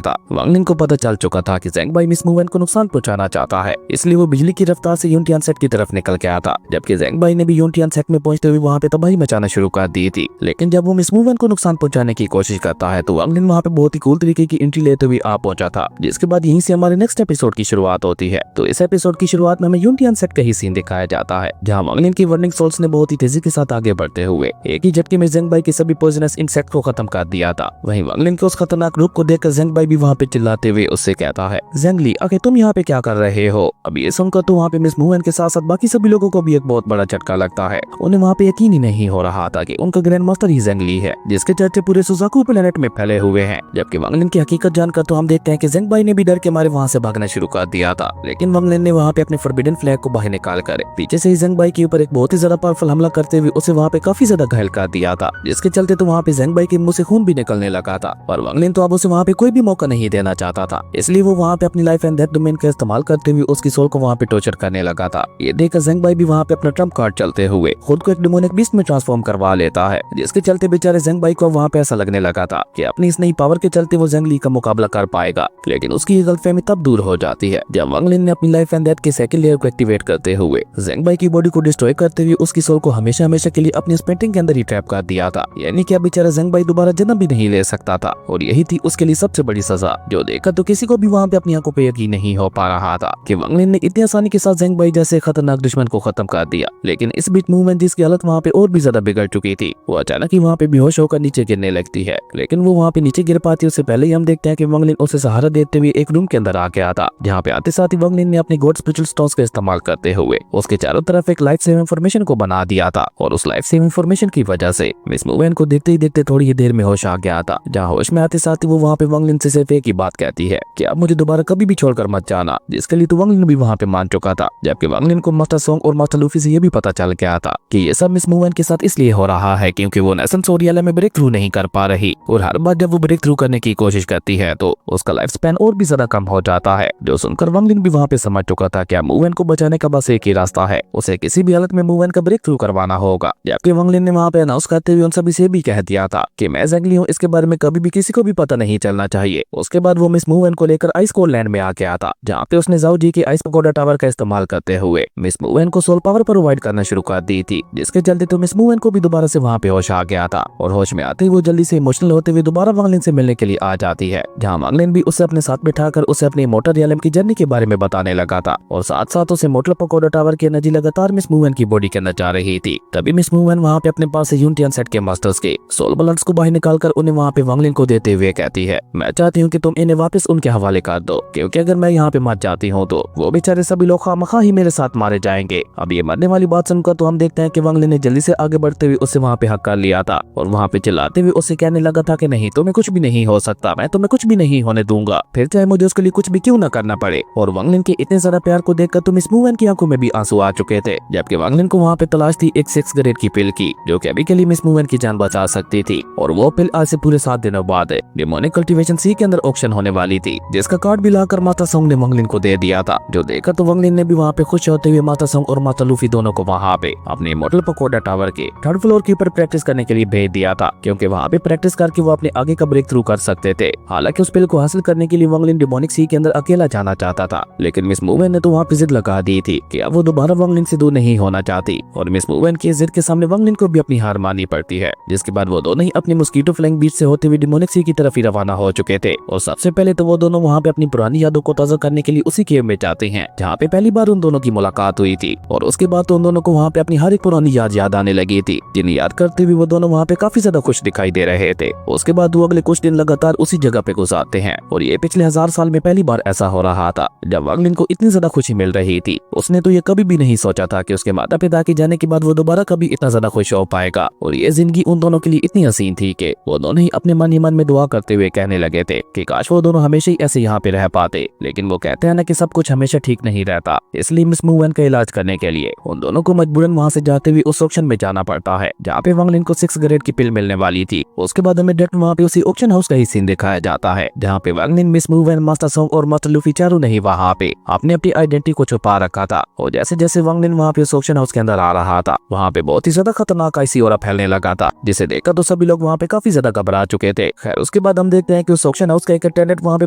था। वांग लिन को पता चल चुका था कि ज़ेंग बाई मिस मूवन को नुकसान पहुंचाना चाहता है, इसलिए वो बिजली की रफ्तार से यूनटियान सेट की तरफ निकल गया था। जबकि ज़ेंग बाई ने भी यूनटियान सेट में पहुंचते हुए वहाँ पे तबाही मचाना शुरू कर दी थी। लेकिन जब वो मिस मूवन को नुकसान पहुंचाने की कोशिश करता है तो वांग लिन वहाँ पे बहुत ही कूल तरीके की एंट्री लेते हुए आ पहुंचा था, जिसके बाद यहीं से हमारे नेक्स्ट एपिसोड की शुरुआत होती है। तो इस एपिसोड की शुरुआत में हमें यूनटियान सेट का ही सीन दिखाया जाता है, जहाँ वांग लिन की वर्निंग सोल्स ने बहुत ही तेजी के साथ आगे बढ़ते हुए एक ही झटके में ज़ेंग बाई के सभी पॉइजनस इंसेक्ट को खत्म कर दिया था। वहीं वांग लिन के उस खतरनाक रूप को देखकर ज़ेंग बाई भी वहाँ पे चिल्लाते हुए उससे कहता है, ज़ेंग ली आखिर तुम यहाँ पे क्या कर रहे हो? अब ये सुनकर तो वहाँ पे मिस मूवन के साथ साथ बाकी सभी लोगों को भी एक बहुत बड़ा झटका लगता है। उन्हें वहाँ पे यकीन ही नहीं हो रहा था कि उनका ग्रैंड मास्टर ही ज़ेंग ली है, जिसके चर्चे पूरे सुजाकू प्लेनेट में फैले हुए हैं। जबकि वांग लिन की हकीकत जानकर तो हम देखते हैं कि ज़ेंग बाई ने भी डर के मारे वहाँ से भागना शुरू कर दिया था। लेकिन वांग लिन ने वहाँ पे अपने फॉरबिडन फ्लैग को बाहर निकाल कर पीछे से ही ज़ेंग बाई के ऊपर एक बहुत ही ज्यादा पावरफुल हमला करते हुए उसे वहाँ पे काफी ज्यादा घायल कर दिया था, जिसके चलते तो वहाँ पे ज़ेंग बाई के मुंह से खून भी निकलने लगा था। और वांग लिन तो अब उसे वहाँ पे कोई भी मौका नहीं देना चाहता था, इसलिए वो वहाँ पे अपनी लाइफ एंड डेथ डोमेन का इस्तेमाल करते हुए उसकी सोल को वहाँ पे टॉर्चर करने लगा था। ये देखकर ज़ेंग बाई भी वहाँ पे अपना ट्रम्प कार्ड चलते हुए खुद को एक डिमोनिक बीस्ट में ट्रांसफॉर्म करवा लेता है, जिसके चलते बेचारे ज़ेंग बाई को वहाँ पे ऐसा लगने लगा था कि अपनी इस नई पावर के चलते वो ज़ेंग ली का मुकाबला कर पाएगा। लेकिन उसकी ये गलतफहमी तब दूर हो जाती है जब वांग लिन ने अपनी लाइफ एंड डेथ के सेकंड लेयर को एक्टिवेट करते हुए ज़ेंग बाई की बॉडी को डिस्ट्रॉय करते हुए उसकी सोल को हमेशा हमेशा के लिए अपनी पेंटिंग के अंदर ही ट्रैप कर दिया था। यानी कि अब बेचारा ज़ेंग बाई दोबारा जन्म भी नहीं ले सकता था, और यही थी उसके लिए सबसे बड़ी सजा, जो देखकर तो किसी को भी वहाँ पे अपनी आंखों पे यकीन नहीं हो पा रहा था कि वांग लिन ने इतनी आसानी के साथ ज़ेंग बाई जैसे खतरनाक दुश्मन को खत्म कर दिया। लेकिन इस बीच मूवमेंट जिसकी हालत वहाँ पे और भी ज्यादा बिगड़ चुकी थी, वो अचानक ही वहाँ पे बेहोश होकर नीचे गिरने लगती है। लेकिन वो वहाँ पे नीचे गिर पाती है उससे पहले ही हम देखते हैं कि वांग लिन उसे सहारा देते हुए एक रूम के अंदर आ गया था, जहाँ पे आते साथ ही वांग लिन ने अपने गॉड स्पिरिचुअल स्टोन्स का इस्तेमाल करते हुए उसके चारों तरफ एक लाइफ सेविंग इंफॉर्मेशन को बना दिया था। और उस लाइफ सेविंग इंफॉर्मेशन की वजह से मिस मूवन को देखते ही देखते थोड़ी ही देर में होश आ गया था, जहाँ होश में आते साथ ही वो वहाँ पे वांग लिन से सिर्फ एक ही बात कहती है कि आप मुझे दोबारा कभी भी छोड़कर मत जाना, जिसके लिए तो वांग लिन भी वहाँ पे मान चुका था। जबकि वांग लिन को मास्टर सोंग और मास्टर लूफी से ये भी पता चल गया था कि ये सब मिस मूवन के साथ इसलिए हो रहा है क्योंकि वो नेशन सोरियाला में ब्रेक थ्रू नहीं कर पा रही, और हर बार जब वो ब्रेक थ्रू करने की कोशिश करती है तो उसका लाइफ स्पैन और भी ज्यादा कम हो जाता है। जो सुनकर वांग लिन भी वहाँ पे समझ चुका था कि मूवन को बचाने का बस एक ही रास्ता है, उसे किसी भी हालत में मूवन का ब्रेक थ्रू करवाना होगा। जबकि वांग लिन ने वहाँ पे अनाउंस करते हुए उन सभी से भी कह दिया था कि मैं ज़ेंग ली हूँ, इसके बारे में कभी भी किसी को भी पता नहीं चलना चाहिए। उसके बाद वो मिस मूवन को लेकर आइस कोल्ड लैंड में आ गया था, जहाँ पे उसने जाओ जी के आइस पकोडा टावर का इस्तेमाल करते हुए मिस मूवन को सोल पावर प्रोवाइड करना शुरू कर दी थी, जिसके चलते तो मिस मूवन को भी दोबारा से वहाँ पे होश आ गया था। और होश में आते ही वो जल्दी से इमोशनल होते हुए दोबारा वांग लिन से मिलने के लिए आ जाती है, जहाँ वांग लिन भी उसे अपने साथ बिठाकर उसे अपनी मोटर रियलम की जर्नी के बारे में बताने लगा था, और साथ साथ उसे मोटर पकोडा टावर की एनर्जी लगातार मिस मूवन की बॉडी के अंदर जा रही थी। तभी मिस मूवन वहाँ पे अपने पास से यूनिटियन सेट के मास्टर्स के सोल बलट्स को बाहर निकालकर उन्हें वहाँ पे वांग लिन को देते हुए कहती है, मैं चाहती हूँ कि तुम इन्हें वापस उनके हवाले कर दो, क्योंकि अगर मैं यहाँ पे मर जाती हूँ तो वो बेचारे सभी लोग खामखा ही मेरे साथ मारे जाएंगे। अब ये मरने वाली बात सुनकर तो हम देखते हैं कि वांग लिन ने जल्दी से आगे बढ़ते हुए उसे वहाँ पे हक कर लिया था, और वहाँ पे चिल्लाते हुए उससे कहने लगा था कि नहीं तुम्हें कुछ भी नहीं हो सकता, मैं तुम्हें कुछ भी नहीं होने दूंगा, फिर चाहे मुझे उसके लिए कुछ भी क्यों न करना पड़े। और वांग लिन के इतने ज्यादा प्यार को देखकर तो मिस मूवन की आंखों में भी आंसू आ चुके थे। जबकि वांग लिन को वहाँ पे तलाश थी एक 6 ग्रेड की पिल की, जो कि अभी के लिए मिस मूवन की जान बचा सकती थी, और वो पिल आज से पूरे 7 दिनों बाद डिमोनिक कल्टीवेशन सी के अंदर ऑक्शन होने वाली थी, जिसका कार्ड भी लाकर माता सोंग ने वांग लिन को दे दिया था। जो देखकर तो वांग लिन ने भी वहाँ पे खुश होते हुए माता सोंग और माता लूफी दोनों को वहाँ पे अपने मोटल पकोडा टावर के 3rd फ्लोर के ऊपर प्रैक्टिस करने के लिए भेज दिया था, क्योंकि वहाँ पे प्रैक्टिस करके वो अपने आगे का ब्रेक थ्रू कर सकते थे। हालांकि उस पिल को हासिल करने के लिए वांग लिन डिमोनिक सी के अंदर अकेला जाना चाहता था, लेकिन मिस मूवन ने तो वहाँ पे जिद लगा दी थी कि अब वो दोबारा वांग लिन से दूर नहीं होना चाहती, और मिस मूवन की जिद के सामने वांग लिन को भी अपनी हार माननी पड़ती है। जिसके बाद वो दोनों ही अपनी मस्कीटो फ्लाइंग बीच से होते हुए डिमोनिक सी की तरफ ही रवाना हो चुके थे। और सबसे पहले तो वो दोनों वहाँ पे अपनी पुरानी यादों को ताज़ा करने के लिए उसी केव में जाते हैं जहाँ पे पहली बार उन दोनों की मुलाकात हुई थी, और उसके बाद तो उन दोनों को वहाँ पे अपनी हर एक पुरानी याद आने लगी थी, जिन्हें याद करते हुए वो दोनों वहाँ पे काफी ज्यादा खुश दिखाई दे रहे थे। उसके बाद वो अगले कुछ दिन लगातार उसी जगह पे गुजारते हैं, और ये पिछले 1000 साल में पहली बार ऐसा हो रहा था जब वांग लिन को इतनी ज्यादा खुशी मिल रही थी। उसने तो ये कभी भी नहीं सोचा था कि उसके माता पिता के जाने के बाद वो दोबारा कभी इतना ज्यादा खुश हो पाएगा, और ये जिंदगी उन दोनों के लिए इतनी हसीन थी कि वो दोनों ही अपने मन ही मन में दुआ करते हुए कहने लगे थे कि काश वो दोनों हमेशा ही ऐसे यहाँ पे रह पाते। लेकिन वो कहते हैं ना कि सब कुछ हमेशा ठीक नहीं रहता, इसलिए मिस मूवन का इलाज करने के लिए उन दोनों को मजबूरन वहाँ से जाते हुए उस ऑक्शन में जाना पड़ता है जहाँ पे वांग लिन को 6 ग्रेड की पिल मिलने वाली थी। उसके बाद हमें डायरेक्ट वहाँ पे उसी ऑक्शन हाउस का ही सीन दिखाया जाता है, जहाँ पे वांग लिन, मिस मूवन, मास्टर सोंग और मास्टर लूफी चारों ने वहाँ पे अपने अपनी आइडेंटिटी को छुपा रखा था। और जैसे जैसे वांग लिन वहाँ पे उस ऑक्शन हाउस के अंदर आ रहा था, वहाँ पे बहुत ही ज्यादा खतरनाक आईसी ऑरा फैलने लगा था, जिसे देखकर तो सभी लोग वहाँ पे काफी ज्यादा घबरा चुके थे। खैर उसके बाद हम देखते हैं कि उस ऑक्शन ऑक्शन हाउस का एक अटेंडेंट वहाँ पे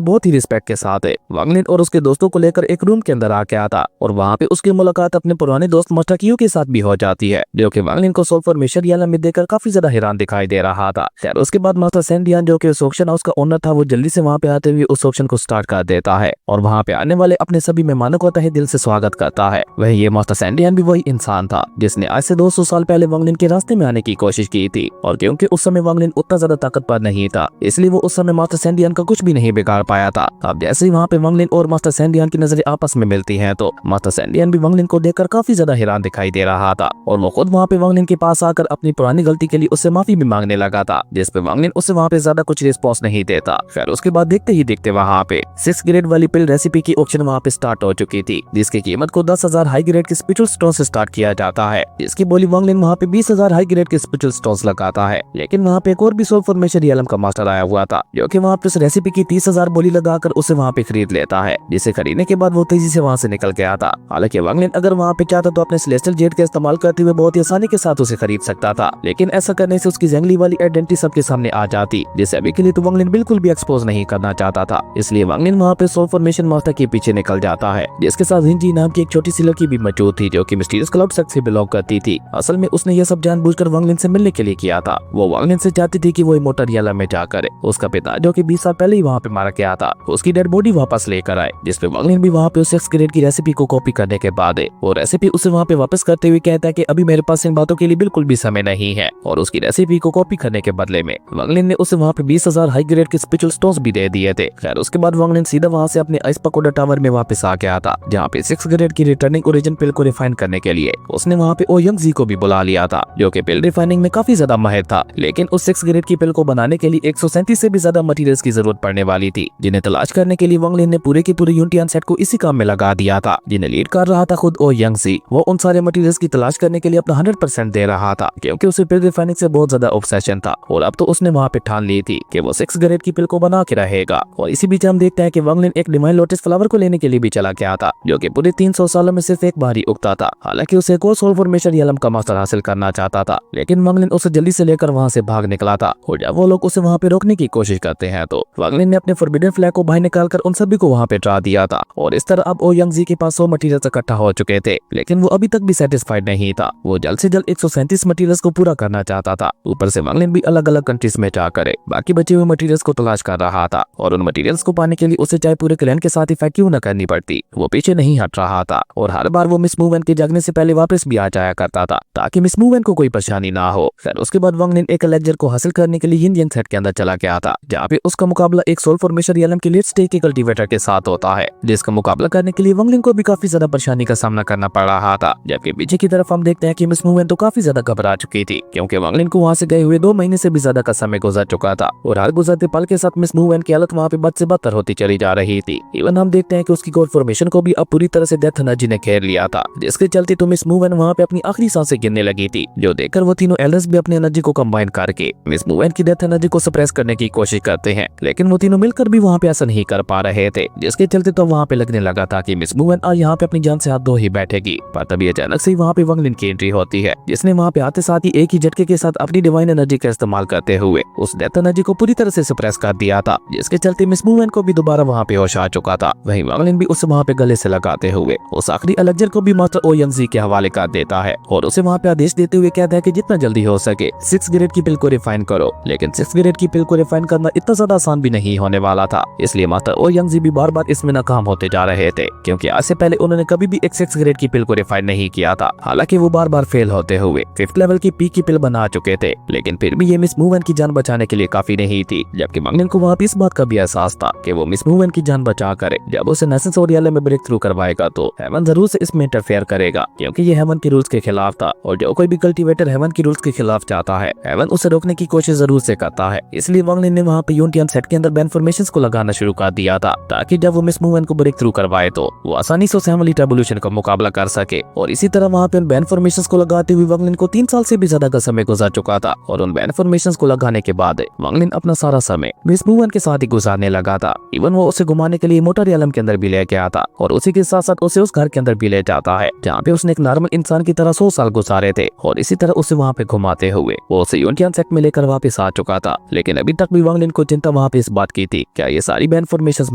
बहुत ही रिस्पेक्ट के साथ है वांग लिन और उसके दोस्तों को लेकर एक रूम के अंदर आके आता और वहाँ पे उसकी मुलाकात अपने पुराने दोस्त मास्टर कियो के साथ भी हो जाती है, जो कि वांग लिन को सोल्फर मिशन याला में देखकर काफी ज्यादा हैरान दिखाई दे रहा था। खैर उसके बाद मास्टर सैंडियन जो कि उस ऑक्शन हाउस का ओनर था, वो जल्दी से वहाँ पे आते हुए उस ऑक्शन को स्टार्ट कर देता है और वहाँ पे आने वाले अपने सभी मेहमानों को तहे दिल से स्वागत करता है। वह ये मास्टर सैंडियन भी वही इंसान था जिसने आज से 200 साल पहले वांग लिन के रास्ते में आने की कोशिश की थी, और क्योंकि उस समय वांग लिन उतना ज्यादा ताकतवर नहीं था, इसलिए वो उस समय मास्टर सैंडियन का कुछ भी नहीं बिगाड़ पाया था। अब जैसे ही वहाँ पे वांग लिन और मास्टर सैंडियन की नजरें आपस में मिलती हैं तो मास्टर सैंडियन भी वांग लिन को देखकर काफी ज्यादा हैरान दिखाई दे रहा था और वो खुद वहाँ पे वांग लिन के पास आकर अपनी पुरानी गलती के लिए उससे माफी भी मांगने लगा था, जिस पे वांग लिन उससे वहाँ पे ज्यादा कुछ रिस्पॉन्स नहीं देता। खैर उसके बाद देखते ही देखते वहाँ पे 6 ग्रेड वाली पिल रेसिपी की ऑक्शन वहाँ पे स्टार्ट हो चुकी थी, जिसकी कीमत को 10,000 हाई ग्रेड के स्पिरिचुअल स्टोन से स्टार्ट किया जाता है, जिसकी बोली वांग लिन वहाँ पे 20,000 हाई ग्रेड के स्पिरिचुअल स्टोन्स लगाता है। लेकिन वहाँ पे एक और भी सोल फॉर्मेशन रियलम का मास्टर आया हुआ था, जो कि वहाँ पे उस रेसिपी की 30,000 बोली लगाकर उसे वहाँ पे खरीद लेता है, जिसे खरीदने के बाद वो तेजी से वहाँ से निकल गया था। हालांकि वांग लिन अगर वहाँ पे चाहता तो अपने सेलेस्टियल जेट का इस्तेमाल करते हुए बहुत ही आसानी के साथ उसे खरीद सकता था, लेकिन ऐसा करने से उसकी जंगली वाली आइडेंटिटी सबके सामने आ जाती, जिसे अभी के लिए तो वांग लिन बिल्कुल भी एक्सपोज नहीं करना चाहता था। इसलिए वांग लिन वहाँ पे सोल फॉर्मेशन मास्टर के पीछे निकल जाता है, जिसके साथ हिंजी नाम की एक छोटी सी लड़की भी मौजूद थी, जो कि मिस्टीरियस क्लाउड सेक्ट से बिलोंग करती थी। असल में उसने यह सब जानबूझकर वांग लिन से मिलने के लिए किया था। वो वांग लिन से चाहती थी कि वो इमोर्टल याला में जाकर उसका पिता, जो कि 20 साल पहले ही वहाँ पे मारा गया था, उसकी डेड बॉडी वापस लेकर आए, जिसपे वांग लिन भी वहाँ पे उस 6 ग्रेड की रेसिपी को कॉपी करने के बाद वो रेसिपी उसे वहाँ पे वापस करते हुए कहता है कि अभी मेरे पास इन बातों के लिए बिल्कुल भी समय नहीं है, और उसकी रेसिपी को कॉपी करने के बदले में वांग लिन ने उसे वहाँ पे 20,000 हाई ग्रेड के स्पिरिचुअल स्टोन्स भी दे दिए थे। खैर उसके बाद वांग लिन सीधा वहाँ से अपने आइस पकोडा टावर में वापस आ गया था, जहाँ पे 6 ग्रेड की रिटर्निंग ओरिजिन पिल को रिफाइन करने के लिए उसने वहाँ पे ओ यंग जी को भी बुला लिया था, जो कि पिल रिफाइनिंग में काफी ज्यादा माहिर था। लेकिन उस 6 ग्रेड की पिल को बनाने के लिए 137 से भी ज्यादा मटेरियल्स की जरूरत पड़ने वाली थी, जिन्हें तलाश करने के लिए वांग लिन ने पूरे की पूरे यूनियन सेट को इसी काम में लगा दिया था, जिन्हें लीड कर रहा था खुद ओ यंग जी। वो उन सारे मटेरियल्स की तलाश करने के लिए अपना 100% दे रहा था, क्योंकि उसे पिल रिफाइनिंग से बहुत ज्यादा ऑब्सेशन था, और अब तो उसने वहाँ पे ठान ली थी कि वो 6 ग्रेड की पिल को बना के रहेगा। और इसी बीच हम देखते हैं कि वांग लिन एक डिवाइन लोटस फ्लावर को लेने के लिए भी चला गया था, जो कि पूरे 300 सालों में सिर्फ एक बार ही उगता था। हालांकि उसे एक और सोल फॉर्मेशन यालम का मास्टर हासिल करना चाहता था, लेकिन वांग लिन उसे जल्दी से लेकर वहाँ से भाग निकला था, और जब वो लोग उसे वहाँ पे रोकने की कोशिश करते हैं तो वांग लिन ने अपने फॉरबिडन फ्लैग को बाहर निकालकर उन सभी को वहाँ पे डरा दिया था। और इस तरह अब ओ यंग जी के पास 100 मटेरियल्स इकट्ठा हो चुके थे, लेकिन वो अभी तक भी सेटिस्फाइड नहीं था। वो जल्द से जल्द 137 मटेरियल्स को पूरा करना चाहता था। ऊपर से वांग लिन भी अलग अलग कंट्रीज में जाकर बाकी बचे हुए मटेरियल्स को तलाश कर रहा था, और उन मटेरियल्स को पाने के लिए उसे चाहे पूरे क्लैन के साथ ही फाइट क्यों न करनी पड़ती, वो पीछे नहीं हट रहा था। और हर बार वो मिस मूवन के जागने से पहले वापस भी आ जाया करता था, ताकि मिस मूवन को कोई परेशानी ना हो। खैर उसके बाद वांग लिन एक लेक्चर को हासिल करने के लिए इंडियन सेट के अंदर चला गया था, जहाँ पे उसका मुकाबला एक सोल फॉर्मेशन रियलम के लेट स्टेज के कल्टीवेटर के साथ होता है, जिसका मुकाबला करने के लिए वांग लिन को भी काफी ज्यादा परेशानी का सामना करना पड़ रहा था। जबकि पीछे की तरफ हम देखते हैं कि मिस मूवन तो काफी ज्यादा घबरा चुकी थी, क्योंकि वांग लिन को वहाँ से गए हुए 2 महीने से भी ज्यादा का समय गुजर चुका था, और हर गुजरते पल के साथ मिस मूवन की हालत वहाँ पे बद से बदतर होती चली जा रही थी। इवन हम देखते हैं कि उसकी गॉड फॉर्मेशन को भी अब पूरी तरह से डेथ एनर्जी ने घेर लिया था, जिसके चलते तो मिस मूवन वहाँ पे अपनी आखिरी सांसें गिनने लगी थी, जो देखकर वो तीनों एल्डर्स भी अपनी एनर्जी को कंबाइन करके मिस मूवन की डेथ एनर्जी को सप्रेस करने की कोशिश करते हैं। लेकिन वो तीनों मिलकर भी वहाँ पे ऐसा नहीं कर पा रहे थे, जिसके चलते तो वहाँ पे लगने लगा था कि मिस मूवन आज यहाँ पे अपनी जान से हाथ धो ही बैठेगी। पर तभी अचानक से वहाँ पे वांग लिन की एंट्री होती है, जिसने वहाँ पे आते साथ ही एक ही झटके के साथ अपनी डिवाइन एनर्जी का इस्तेमाल करते हुए उस डेथ एनर्जी को पूरी तरह से सप्रेस कर दिया था, जिसके चलते मिस मूवन को भी दोबारा वहाँ पे होश आ चुका था। वहीं वांग लिन भी उसे वहाँ पे गले से लगाते हुए उस आखिरी एलेक्जर को भी मास्टर ओ यंग जी के हवाले कर देता है, और उसे वहाँ पे आदेश देते हुए कहता है कि जितना जल्दी हो सके 6 ग्रेड की पिल को रिफाइन करो। लेकिन 6 ग्रेड की पिल को रिफाइन करना इतना ज्यादा आसान भी नहीं होने वाला था, इसलिए मास्टर ओ यंग जी भी बार बार इसमें नाकाम होते जा रहे थे, क्योंकि आज से पहले उन्होंने कभी भी एक 6 ग्रेड की पिल को रिफाइन नहीं किया था। हालांकि वो बार बार फेल होते हुए 5th लेवल की पी की पिल बना चुके थे, लेकिन फिर भी ये मिस मूवन की जान बचाने के लिए काफी नहीं थी। जबकि वांग लिन को वहाँ पे इस बात का भी एहसास था कि वो मिस मूवन की जान बचा करे जब उसे नेसेंस और रियल में ब्रेक थ्रू करवाएगा तो हेवन जरूर से इसमें इंटरफेयर करेगा, क्योंकि ये हेवन के रूल्स के खिलाफ था, और जो कोई भी कल्टीवेटर हेवन के रूल्स के खिलाफ जाता है हेवन उसे रोकने की कोशिश जरूर से करता है। इसलिए वांग लिन ने वहाँ पे यूनियन सेट के अंदर बैन फॉर्मेशंस को लगाना शुरू कर दिया था, ताकि जब वो मिस मूवन को ब्रेक थ्रू करवाए तो वो आसानी से उस हेवनली रेवोल्यूशन का मुकाबला कर सके। और इसी तरह वहाँ पे उन बैन फॉर्मेशंस को लगाते हुए वांग लिन को 3 साल से भी ज्यादा का समय गुजर चुका था, और उन बैन फॉर्मेशंस को लगाने के बाद वांग लिन अपना सारा समय मिस मूवन के साथ ही गुजारने लगा था। इवन वो उसे घुमाने के लिए मोटर रियलम के अंदर भी ले गया था, और उसी के साथ साथ उसे उस घर के अंदर भी ले जाता है जहाँ पे उसने एक नॉर्मल इंसान की तरह 100 साल गुजारे थे, और इसी तरह उसे वहाँ पे घुमाते हुए वो उसे यूनियन सेट में लेकर वापस आ चुका था। लेकिन अभी तक भी वांग लिन को चिंता वहाँ पे इस बात की थी क्या ये सारी इन्फॉर्मेशन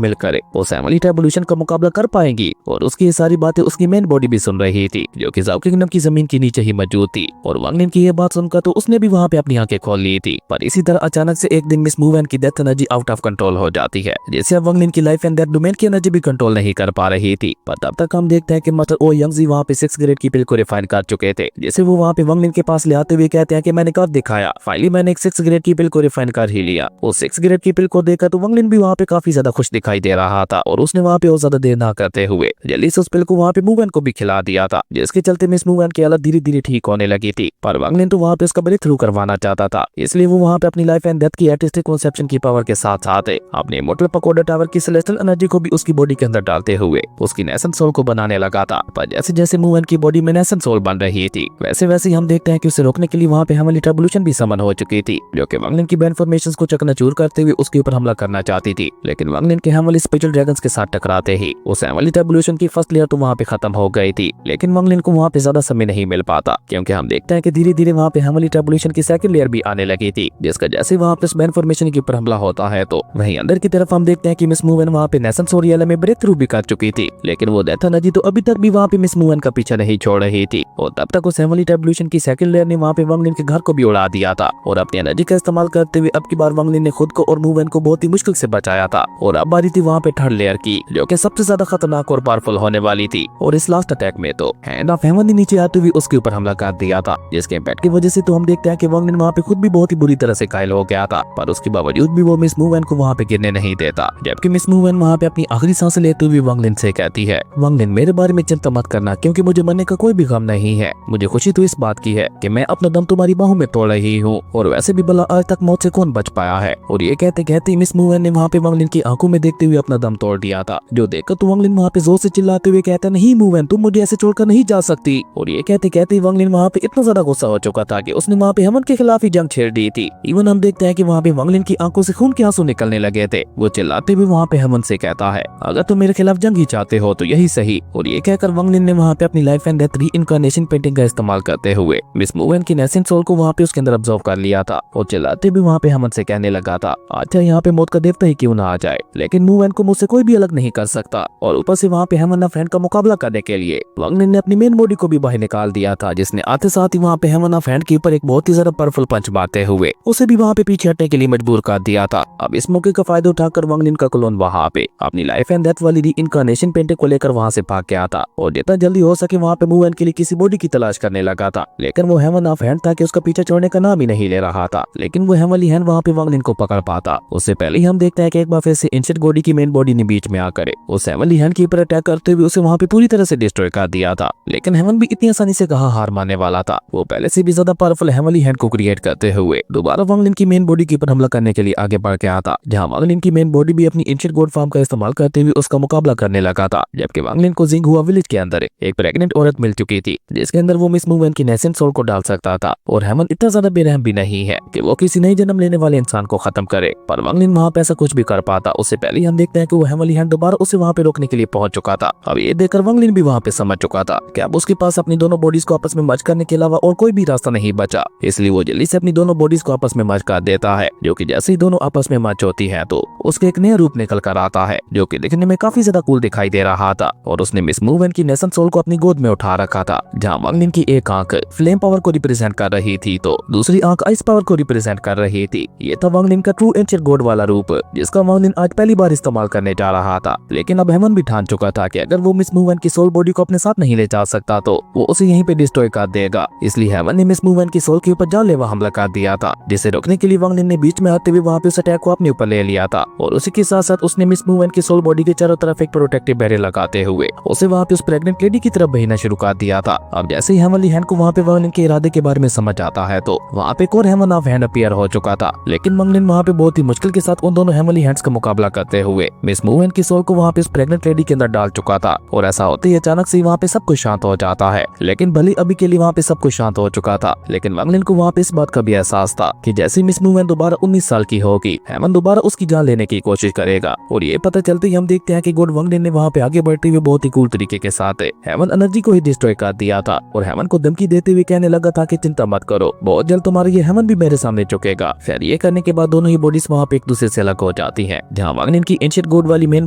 मिलकर उस हेवनली रेवोल्यूशन का मुकाबला कर पाएंगी, और उसकी ये सारी बातें उसकी मेन बॉडी भी सुन रही थी जो कि जाओ किंगडम की जमीन के नीचे ही मौजूद थी। और वांग लिन की ये बात सुनकर तो उसने भी वहाँ पे अपनी आंखें खोल ली थी। पर इसी तरह अचानक से एक दिन मिस मूवन की death energy out of control हो जाती है, जिससे वांग लिन की लाइफ एंड डेथ डोमेन की एनर्जी भी कंट्रोल नहीं कर पा रही थी। पर तब तक हम देखते हैं कि मास्टर ओ यंगजी वहाँ पे 6 ग्रेड की पिल को रिफाइन कर चुके थे, जिसे वो वहाँ पे वांग लिन के पास ले आते हुए कहते हैं कि मैंने कब दिखाया, फाइनली मैंने एक 6 ग्रेड की पिल को रिफाइन कर ही लिया। वो 6 ग्रेड की पिल को देखकर तो वांग लिन भी वहाँ पे काफी ज्यादा खुश दिखाई दे रहा था, और उसने वहाँ पे और ज्यादा देर ना करते हुए जल्दी से उस पिल को वहाँ पे मूवन को भी खिला दिया था, जिसके चलते मिस मूवन की हालत धीरे धीरे ठीक होने लगी थी। पर वांग लिन तो वहाँ पे उसका ब्रेक थ्रू करवाना चाहता था, इसलिए वो वहाँ पे अपनी लाइफ एंड डेथ की आर्टिस्टिक कॉन्सेप्शन की पावर के साथ साथ अपने इमॉर्टल पकोडा टावर की सेलेस्टियल एनर्जी को भी उसकी बॉडी के अंदर डालते हुए उसकी नेसेंट सोल को बनाने लगा था। पर जैसे जैसे मूवन की बॉडी में नेसेंट सोल बन रही थी, वैसे वैसे हम देखते हैं कि उसे रोकने के लिए वहाँ पे हेवनली रेवोल्यूशन भी समन हो चुकी थी, जो कि वांग लिन की इन्फॉर्मेशंस को चकनाचूर करते हुए उसके ऊपर हमला करना चाहती थी। लेकिन वांग लिन के हेवनली स्पेशल ड्रैगन्स के साथ टकराते ही उस हेवनली रेवोल्यूशन की फर्स्ट लेयर तो वहाँ पे खत्म हो गई थी। लेकिन वांग लिन को वहाँ पे ज्यादा समय नहीं मिल पाता, क्योंकि हम देखते हैं कि धीरे धीरे वहाँ पे हेवनली रेवोल्यूशन की सेकंड लेयर भी आने लगी थी, जिसका जैसे वहाँ पे इन्फॉर्मेशन के ऊपर हमला होता है तो वहीं अंदर की तरफ हम देखते हैं कि मिस मूवन वहाँ पे नेसेंट सोल में ब्रेक थ्रू भी कर चुकी थी। लेकिन वो डेथ एनर्जी तो अभी तक भी वहाँ पे मिस मूवन का पीछा नहीं छोड़ रही थी, और तब तक उस हेवनली रेवोल्यूशन की सेकंड लेयर ने वहाँ पे वांग लिन के घर को भी उड़ा दिया था। और अपनी एनर्जी का इस्तेमाल करते हुए अब की बार वांग लिन ने खुद को और मूवन को बहुत ही मुश्किल से बचाया था। और अब बारी थी वहाँ पे थर्ड लेयर की, जो कि सबसे ज्यादा खतरनाक और पावरफुल होने वाली थी। और इस लास्ट अटैक में तो हैंड ऑफ हेवन नीचे आते हुए उसके ऊपर हमला कर दिया था, जिसके इम्पैक्ट की वजह से तो हम देखते हैं कि वांग लिन वहाँ पे खुद भी बहुत ही बुरी तरह से घायल हो गया था। पर उसके बावजूद भी वो मिस मूवन को वहाँ पे गिरने नहीं देता, जबकि मिस मूवन वहाँ पे अपनी आखिरी सांस लेते हुए वांग लिन से कहती है, वांग लिन मेरे बारे में चिंता मत करना, क्योंकि मुझे मरने का कोई भी गम नहीं है। मुझे खुशी तो इस बात की है कि मैं अपना दम तुम्हारी बाहों में तोड़ रही हूँ, और वैसे भी भला आज तक मौत से कौन बच पाया है। और ये कहते कहते मिस मूवन ने वहाँ पे वांग लिन की आंखों में देखते हुए अपना दम तोड़ दिया था, जो देखकर तो वांग लिन वहाँ पे जोर से चिल्लाते हुए कहता, नहीं मूवन तुम मुझे ऐसे छोड़कर नहीं जा सकती। और ये कहते कहते वांग लिन वहाँ पे इतना ज्यादा गुस्सा हो चुका था कि उसने वहाँ पे हेवन के खिलाफ ही जंग छेड़ दी थी। इवन हम देखते हैं कि वहाँ पे वांग लिन की आंखों से खून के आंसू निकलने लगे थे। वो चिल्लाते हुए वहाँ पे हेवन से कहता है, अगर तुम मेरे खिलाफ जंग ही चाहते हो तो यही सही। और ये कहकर वांग लिन ने वहाँ पे अपनी लाइफ एंड डेथ री-इनकार्नेशन पेंटिंग का इस्तेमाल करते हुए मिस मूवन की नेसेंट सोल को वहाँ पे उसके अंदर ऑब्जर्व कर लिया था, और चिल्लाते भी वहाँ पे हेवन से कहने लगा था, अच्छा यहाँ पे मौत का देवता ही क्यों ना आ जाए, लेकिन मूवन को मुझसे कोई भी अलग नहीं कर सकता। और ऊपर से वहाँ पे हेवन ऑफ हैंड का मुकाबला करने के लिए वांग लिन ने अपनी मेन बॉडी को भी बाहर निकाल दिया था, जिसने आते साथ ही वहाँ पे हेवन ऑफ हैंड के ऊपर एक बहुत ही ज्यादा पावरफुल पंच मारते हुए उसे भी वहाँ पे पीछे हटने के लिए मजबूर कर दिया था। अब इस मौके का फायदा उठाकर वांग लिन का क्लोन वहाँ पे अपनी लाइफ एंड डेथ वाली री-इनकार्नेशन पेंटिंग को लेकर वहाँ से भाग गया था, और जितना जल्दी हो सके वहाँ पे मूवन के लिए किसी बॉडी की तलाश करने लगा था। लेकिन वो हेवन ऑफ हैंड था कि उसका पीछा छोड़ने का नाम ही नहीं ले रहा था। लेकिन वो हेवनली हैंड वहाँ पे वांग लिन को पकड़ पाता उससे पहले ही हम देखते हैं कि एक बार फिर से एंशिएंट बॉडी की मेन बॉडी ने बीच में आकर उस हेवनली हैंड के ऊपर अटैक करते हुए उसे वहाँ पे पूरी तरह से डिस्ट्रॉय कर दिया था। लेकिन हेवन भी इतनी आसानी से कहाँ हार मानने वाला था, वो पहले से भी ज्यादा पावरफुल हेवनली हैंड को क्रिएट करते हुए दोबारा वांग लिन की मेन बॉडी के ऊपर हमला करने के लिए आगे बढ़ गया था, जहाँ वांग लिन की मेन बॉडी भी अपनी एंशिएंट गॉड फॉर्म का इस्तेमाल करते हुए उसका मुकाबला करने लगा था। जबकि वांग लिन को जिंग हुआ विलेज के अंदर एक प्रेग्नेंट औरत मिल चुकी थी, जिसके अंदर वो मिस मूवन की नेसेंट सोल को डाल सकता था। और हेवन इतना ज्यादा बेरहम भी नहीं है कि वो किसी नए जन्म लेने वाले इंसान को खत्म करे, पर वांग लिन वहाँ पे ऐसा कुछ भी कर पाता उससे पहले ही हम देखते हैं कि वो हेवनली हैंड दोबारा उसे वहाँ पे रोकने के लिए पहुंच चुका था। अब ये देखकर वांग लिन भी वहाँ पे समझ चुका था कि अब उसके पास अपनी दोनों बॉडीज को आपस में मर्ज करने के अलावा और कोई भी रास्ता नहीं बचा, इसलिए वो जल्दी से अपनी दोनों बॉडीज को आपस में मर्ज कर देता है, जो कि जैसे ही दोनों आपस में मर्ज होती है तो उसके एक नया रूप निकल कर आता है, जो कि दिखने में काफी ज्यादा कूल दिखाई दे रहा था। और उसने मिस मूवन की नेसेंट सोल को अपनी गोद में उठा रखा था, जहाँ वांग लिन की एक आंख फ्लेम पावर को रिप्रेजेंट कर रही थी तो दूसरी आंख आइस पावर को रिप्रेजेंट कर रही थी। ये था वांग लिन का ट्रू एंशिएंट गॉड वाला रूप, जिसका वांग लिन आज पहली बार इस्तेमाल करने जा रहा था। लेकिन अब हेवन भी ठान चुका था कि अगर वो मिस मूवन की सोल बॉडी को अपने साथ नहीं ले जा सकता तो वो उसे यहीं पे डिस्ट्रॉय कर देगा। इसलिए हेवन ने मिस मूवन की सोल के ऊपर जानलेवा हमला कर दिया था, जिसे रोकने के लिए वांग लिन ने बीच में आते हुए वहाँ पे उस अटैक को अपने ऊपर ले लिया था। और उसी के साथ साथ उसने मिस मूवन की सोल बॉडी के चारों तरफ एक प्रोटेक्टिव बैरियर लगाते हुए उसे वहाँ पे उस प्रेग्नेंट लेडी की तरफ भेजना शुरू कर दिया था। अब जैसे ही हेवनली हैंड को वहाँ पे वांग लिन के इरादे के बारे में समझ आता है तो वहाँ पे एक और हेवन ऑफ हैंड अपीयर हो चुका था। लेकिन वांग लिन वहाँ पे बहुत ही मुश्किल के साथ उन दोनों हेवनली हैंड्स का मुकाबला करते हुए मिस मूवन की सोल को वहाँ पे उस प्रेग्नेंट लेडी के अंदर डाल चुका था। और ऐसा होते ही अचानक से वहाँ पे सब कुछ शांत हो जाता है। लेकिन भले अभी के लिए वहाँ पे सब कुछ शांत हो चुका था, लेकिन वांग लिन को वहाँ पे इस बात का भी एहसास था कि जैसे मिस मूवन दोबारा 19 साल की होगी, हेवन दोबारा उसकी जान लेने की कोशिश करेगा। और ये पता चलते ही हम देखते हैं कि गॉड वांग लिन ने वहाँ पे आगे बढ़ते हुए बहुत ही कूल तरीके के साथ हेवन एनर्जी को ही डिस्ट्रॉय कर दिया था, और हेवन को धमकी देते हुए कहने लगा था कि चिंता मत करो, बहुत जल्द तुम्हारा ये हेवन भी मेरे सामने झुकेगा। फिर ये करने के बाद दोनों ही बॉडीज वहाँ पे एक दूसरे से अलग हो जाती हैं। जहाँ वांगलिन की एंशिएंट गोड वाली मेन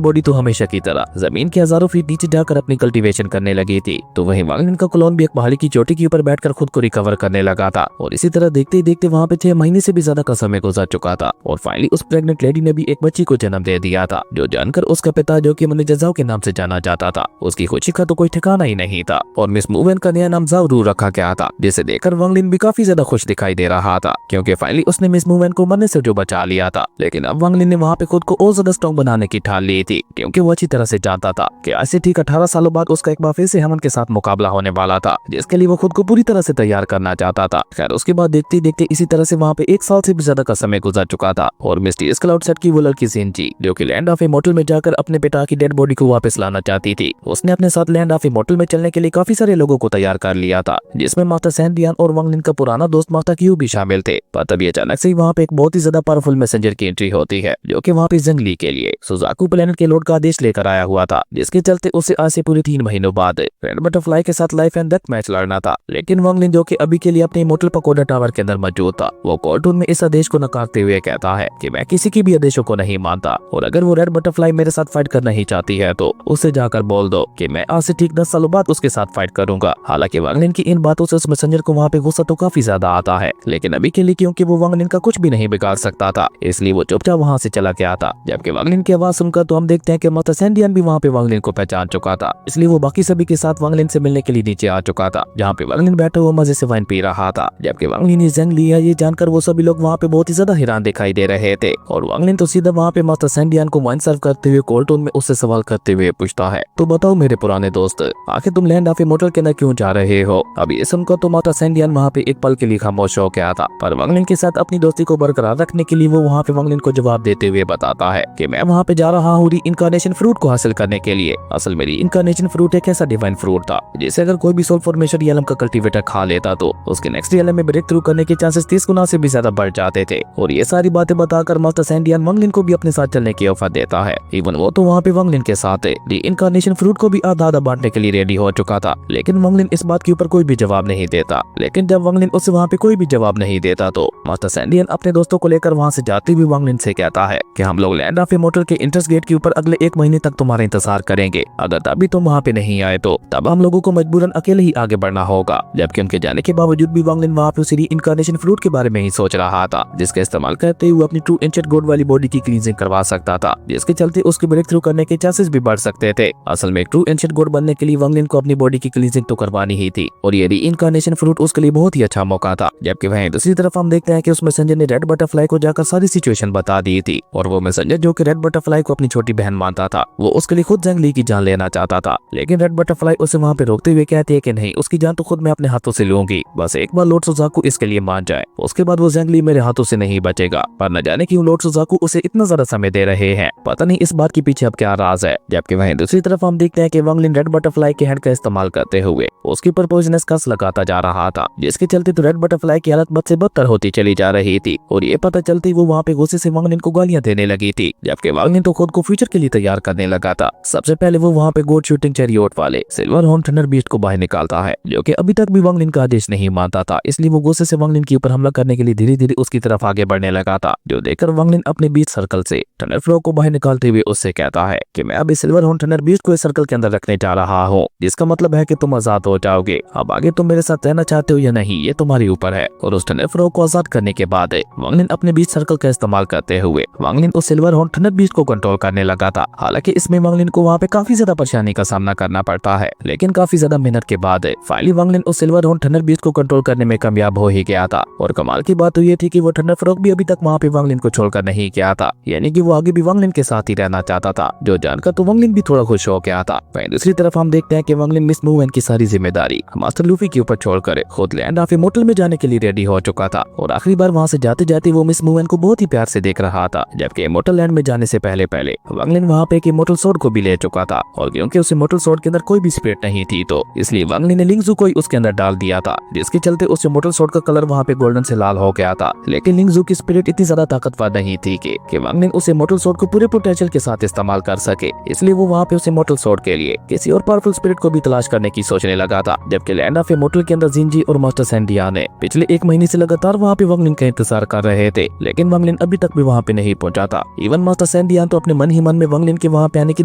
बॉडी तो हमेशा की तरह जमीन के हजारों फीट नीचे जाकर अपनी कल्टीवेशन करने लगी थी, तो वहीं वांगलिन का क्लोन भी एक पहाड़ी की चोटी के ऊपर बैठकर खुद को रिकवर करने लगा था। और इसी तरह देखते ही देखते वहाँ पे 6 महीने से भी ज्यादा का समय गुजर चुका था और फाइनली उस प्रेग्नेंट लेडी ने भी एक बच्ची को जन्म दे दिया था, जो जानकर उसका पिता, जो कि मैनेजर जाओ के नाम से जाना जाता था, उसकी खुशी का तो कोई ठिकाना ही नहीं था। और मिस मूवेन का नया नाम जाओ रू रखा गया था, जिसे देखकर वांगलिन भी काफी ज्यादा खुश दिखाई दे रहा था, क्योंकि फाइनली उसने मिस मूवेन को मरने से जो बचा लिया था। लेकिन अब वांगलिन ने वहाँ पे खुद को और ज्यादा स्ट्रॉन्ग बनाने की ठान ली थी, क्योंकि वो अच्छी तरह से जानता था कि आज से ठीक 18 सालों बाद उसका एक बार फिर से हेमन के साथ मुकाबला होने वाला था, जिसके लिए वो खुद को पूरी तरह से तैयार करना चाहता था। खैर उसके बाद देखते ही देखते इसी तरह से वहाँ पे 1 साल से भी ज्यादा का समय गुजर चुका था और मिस्टीरियस क्लाउड सेट की वो लड़की जिनजी, जो कि लैंड ऑफ इमॉर्टल में जाकर अपने पिता की डेड बॉडी को वापस लाना चाहती थी, उसने अपने साथ लैंड ऑफ इमॉर्टल में चलने के लिए काफी सारे लोगों को तैयार कर लिया था, जिसमें मास्टर सैंडियन और वांगलिन का पुराना दोस्त मास्टर क्यू भी शामिल थे। पर तभी अचानक से वहाँ पे एक बहुत ही ज्यादा पावरफुल मैसेंजर की एंट्री होती है, जो कि वहाँ पे जंगली के लिए सुजाकू प्लेनेट के लॉर्ड का आदेश लेकर आया हुआ था, जिसके चलते उसे आज से पूरे 3 महीनों बाद रेड बटरफ्लाई के साथ लाइफ एंड डेथ मैच लड़ना था। लेकिन वांगलिन, जो कि अभी के लिए अपने इमॉर्टल पकोडा टावर के अंदर मौजूद था, वो कोर्टून में इस आदेश को नकारते हुए कहता है कि मैं किसी की भी आदेशों को नहीं मानता और अगर वो रेड बटरफ्लाई मेरे साथ फाइट करना ही चाहती है तो उसे जाकर बोल दो कि मैं आज से ठीक 10 सालों बाद उसके साथ फाइट करूंगा। हालांकि वांगलिन की इन बातों से उस मैसेंजर को वहाँ पे गुस्सा तो काफी ज्यादा आता है, लेकिन अभी के लिए क्योंकि वो वांगलिन का कुछ भी नहीं बिगाड़ सकता था, इसलिए वो चुपचाप वहाँ से चला गया था। जबकि वांगलिन की आवाज सुनकर तो हम देखते हैं कि मास्टर सैंडियन भी वहाँ पे वांगलिन को पहचान चुका था, इसलिए वो बाकी सभी के साथ वांगलिन से मिलने के लिए नीचे आ चुका था, जहाँ पे वांगलिन बैठा हुआ मजे से वाइन पी रहा था। जबकि वांगलिन ने जंग लिया ये जानकर वो सभी लोग वहाँ पे बहुत ही ज्यादा हैरान दिखाई दे रहे थे और वांगलिन तो सीधा वहाँ पे मास्टर सैंडियन को वाइन सर्व करते हुए कोल्ड टोन में उससे सवाल करते हुए पूछता है, तो बताओ मेरे पुराने दोस्त, आखिर तुम लैंड ऑफ इमॉर्टल के अंदर क्यों जा रहे हो? अब ये सुनकर तो मास्टर सैंडियन वहाँ पे एक पल के लिए खामोश हो गया था, पर वांगलिन के साथ अपनी दोस्ती को बरकरार रखने के लिए वो वहाँ पे वांगलिन को जवाब देते हुए बताता है कि मैं वहाँ पे जा रहा हूँ री-इनकार्नेशन फ्रूट को हासिल करने के लिए। असल में री-इनकार्नेशन फ्रूट एक ऐसा डिवाइन फ्रूट था जिसे अगर कोई भी सोल फॉर्मेशन रियलम का कल्टीवेटर खा लेता तो उसके नेक्स्ट रियलम में ब्रेक थ्रू करने के चांसेस 30 गुना से भी ज्यादा बढ़ जाते थे। और ये सारी बातें बताकर मास्टर सैंडियन वांगलिन को भी अपने साथ चलने की ऑफर देता है। इवन वो तो वहाँ पे वांगलिन के साथ री-इनकार्नेशन फ्रूट को भी आधा आधा बांटने के लिए रेडी हो चुका था, लेकिन वांगलिन इस बात के ऊपर कोई भी जवाब नहीं देता। लेकिन जब वांगलिन उसे वहाँ पे कोई भी जवाब नहीं देता तो मास्टर सैंडियन अपने दोस्तों को लेकर वहाँ से जाते हुए वांगलिन से कहता है कि हम लोग लैंड ऑफ इमॉर्टल के एंट्रेंस गेट के ऊपर अगले 1 महीने तक तुम्हारा इंतजार करेंगे, अगर तभी तुम वहाँ पे नहीं आए तो तब हम लोगों को मजबूरन अकेले ही आगे बढ़ना होगा। जबकि उनके जाने के बावजूद भी वांगलिन वहाँ पे उसी री-इनकार्नेशन फ्रूट के बारे में ही सोच रहा था, जिसका इस्तेमाल करते हुए अपनी ट्रू एंशिएंट गॉड वाली बॉडी की क्लींजिंग करवा सकता था, जिसके चलते उसके ब्रेक थ्रू करने के चांसेस भी बढ़ सकते थे। असल में ट्रू एंशिएंट गॉड बनने के लिए वांगलिन को अपनी बॉडी की क्लींजिंग तो करवानी ही थी और ये री-इनकार्नेशन फ्रूट उसके लिए बहुत ही अच्छा मौका था। जबकि वहीं दूसरी तरफ हम देखते हैं कि उस मैसेंजर ने रेड बटरफ्लाई को जाकर सारी सिचुएशन बता दी थी और वो मैसेंजर, जो कि रेड बटरफ्लाई को अपनी छोटी बहन मानता था, वो उसके लिए खुद जंग ली की जान लेना चाहता था। लेकिन रेड बटरफ्लाई उसे वहाँ पे रोकते हुए कहती है कि नहीं, उसकी जान तो खुद मैं अपने हाथों से लूंगी, बस एक बार लॉर्ड सुजाकू इसके लिए मान जाए, उसके बाद वो जंग ली मेरे हाथों से नहीं बचेगा। पर न जाने क्यों लॉर्ड सुजाकू उसे इतना ज्यादा समय दे रहे हैं, पता नहीं इस बात के पीछे अब क्या राज है। जबकि वहीं दूसरी तरफ हम देखते हैं कि वांगलिन रेड बटरफ्लाई के हेड का इस्तेमाल करते हुए उसके ऊपर पॉइजनस कस लगाता जा रहा था, जिसके चलते तो रेड बटरफ्लाई की हालत बद से बदतर होती चली जा रही थी और ये पता चलते ही वो वहाँ पे गुस्से से वांगलिन को गालियां देने लगी थी। जबकि वांगलिन तो खुद को फ्यूचर के लिए तैयार करने लगा था। सबसे पहले वो वहाँ पे गोड शूटिंग चैरियट वाले सिल्वर हॉर्न थंडर बीस्ट को बाहर निकालता है, जो कि अभी तक भी वांगलिन का आदेश नहीं मानता था, इसलिए वो गुस्से से वांगलिन के ऊपर हमला करने के लिए धीरे धीरे उसकी तरफ आगे बढ़ने लगा था, जो देखकर वांगलिन अपने बीच सर्कल से थंडर फ्लो को बाहर निकालते हुए उससे कहता है कि मैं अभी सिल्वर हॉर्न थंडर बीस्ट को इस सर्कल के अंदर रखने जा रहा हूँ, जिसका मतलब है कि तुम आजाद हो जाओगे। अब आगे तुम मेरे साथ रहना चाहते हो या नहीं, ये तुम्हारे ऊपर है। और उस थंडर फ्लो को आजाद करने के बाद वांगलिन अपने बीच सर्कल का इस्तेमाल करते हुए वांगलिन उस सिल्वर हॉर्न थंडर बीस्ट को कंट्रोल करने लगा था। हालांकि इसमें वांगलिन को वहाँ पे काफी ज्यादा परेशानी का सामना करना पड़ता है, लेकिन काफी ज्यादा मेहनत के बाद फाइनली वांगलिन उस सिल्वर हॉर्न थंडर बीस्ट को कंट्रोल करने में कामयाब हो ही गया था। और कमाल की बात तो ये थी कि वो थंडर फ्रॉग भी अभी तक वहाँ पे वांगलिन को छोड़कर नहीं गया था, यानी कि वो आगे भी वांगलिन के साथ ही रहना चाहता था, जो जानकर तो वांगलिन भी थोड़ा खुश हो गया था। वहीं दूसरी तरफ हम देखते हैं कि वांगलिन मिस मूवेन की सारी जिम्मेदारी मास्टर लूफी के ऊपर छोड़कर खुद लैंड ऑफ इमॉर्टल में जाने के लिए रेडी हो चुका था और आखिरी बार वहाँ से जाते जाते वो मिस मूवेन को बहुत ही प्यार से देख रहा था। जबकि इमॉर्टल लैंड में जाने से पहले पहले वांगलिन वहाँ पे एक इमॉर्टल स्वॉर्ड को भी ले चुका था और क्योंकि उस इमॉर्टल स्वॉर्ड के अंदर कोई भी स्पिरिट नहीं थी तो इसलिए वांगलिन ने लिंगजू को उसके अंदर डाल दिया था, जिसके चलते उस इमॉर्टल स्वॉर्ड का कलर वहाँ पे गोल्डन से लाल हो गया था। लेकिन लिंगजू की स्पिरिट इतनी ज्यादा ताकतवर नहीं थी कि वांगलिन उस इमॉर्टल स्वॉर्ड को पूरे पोटेंशियल के साथ इस्तेमाल कर सके, इसलिए वो वहाँ पे उस इमॉर्टल स्वॉर्ड के लिए किसी और पावरफुल स्पिरिट को भी तलाश करने की सोचने लगा था। जबकि लैंड ऑफ इमॉर्टल के अंदर जिनजी और मास्टर सैंडियन ने पिछले 1 महीने से लगातार वहाँ पे वांगलिन का इंतजार कर रहे थे, लेकिन वांगलिन अभी तक भी वहाँ पे नहीं पहुंचा था। इवन मास्टर सैंडियन तो अपने मन ही मन में वांग लिन के वहाँ पे आने की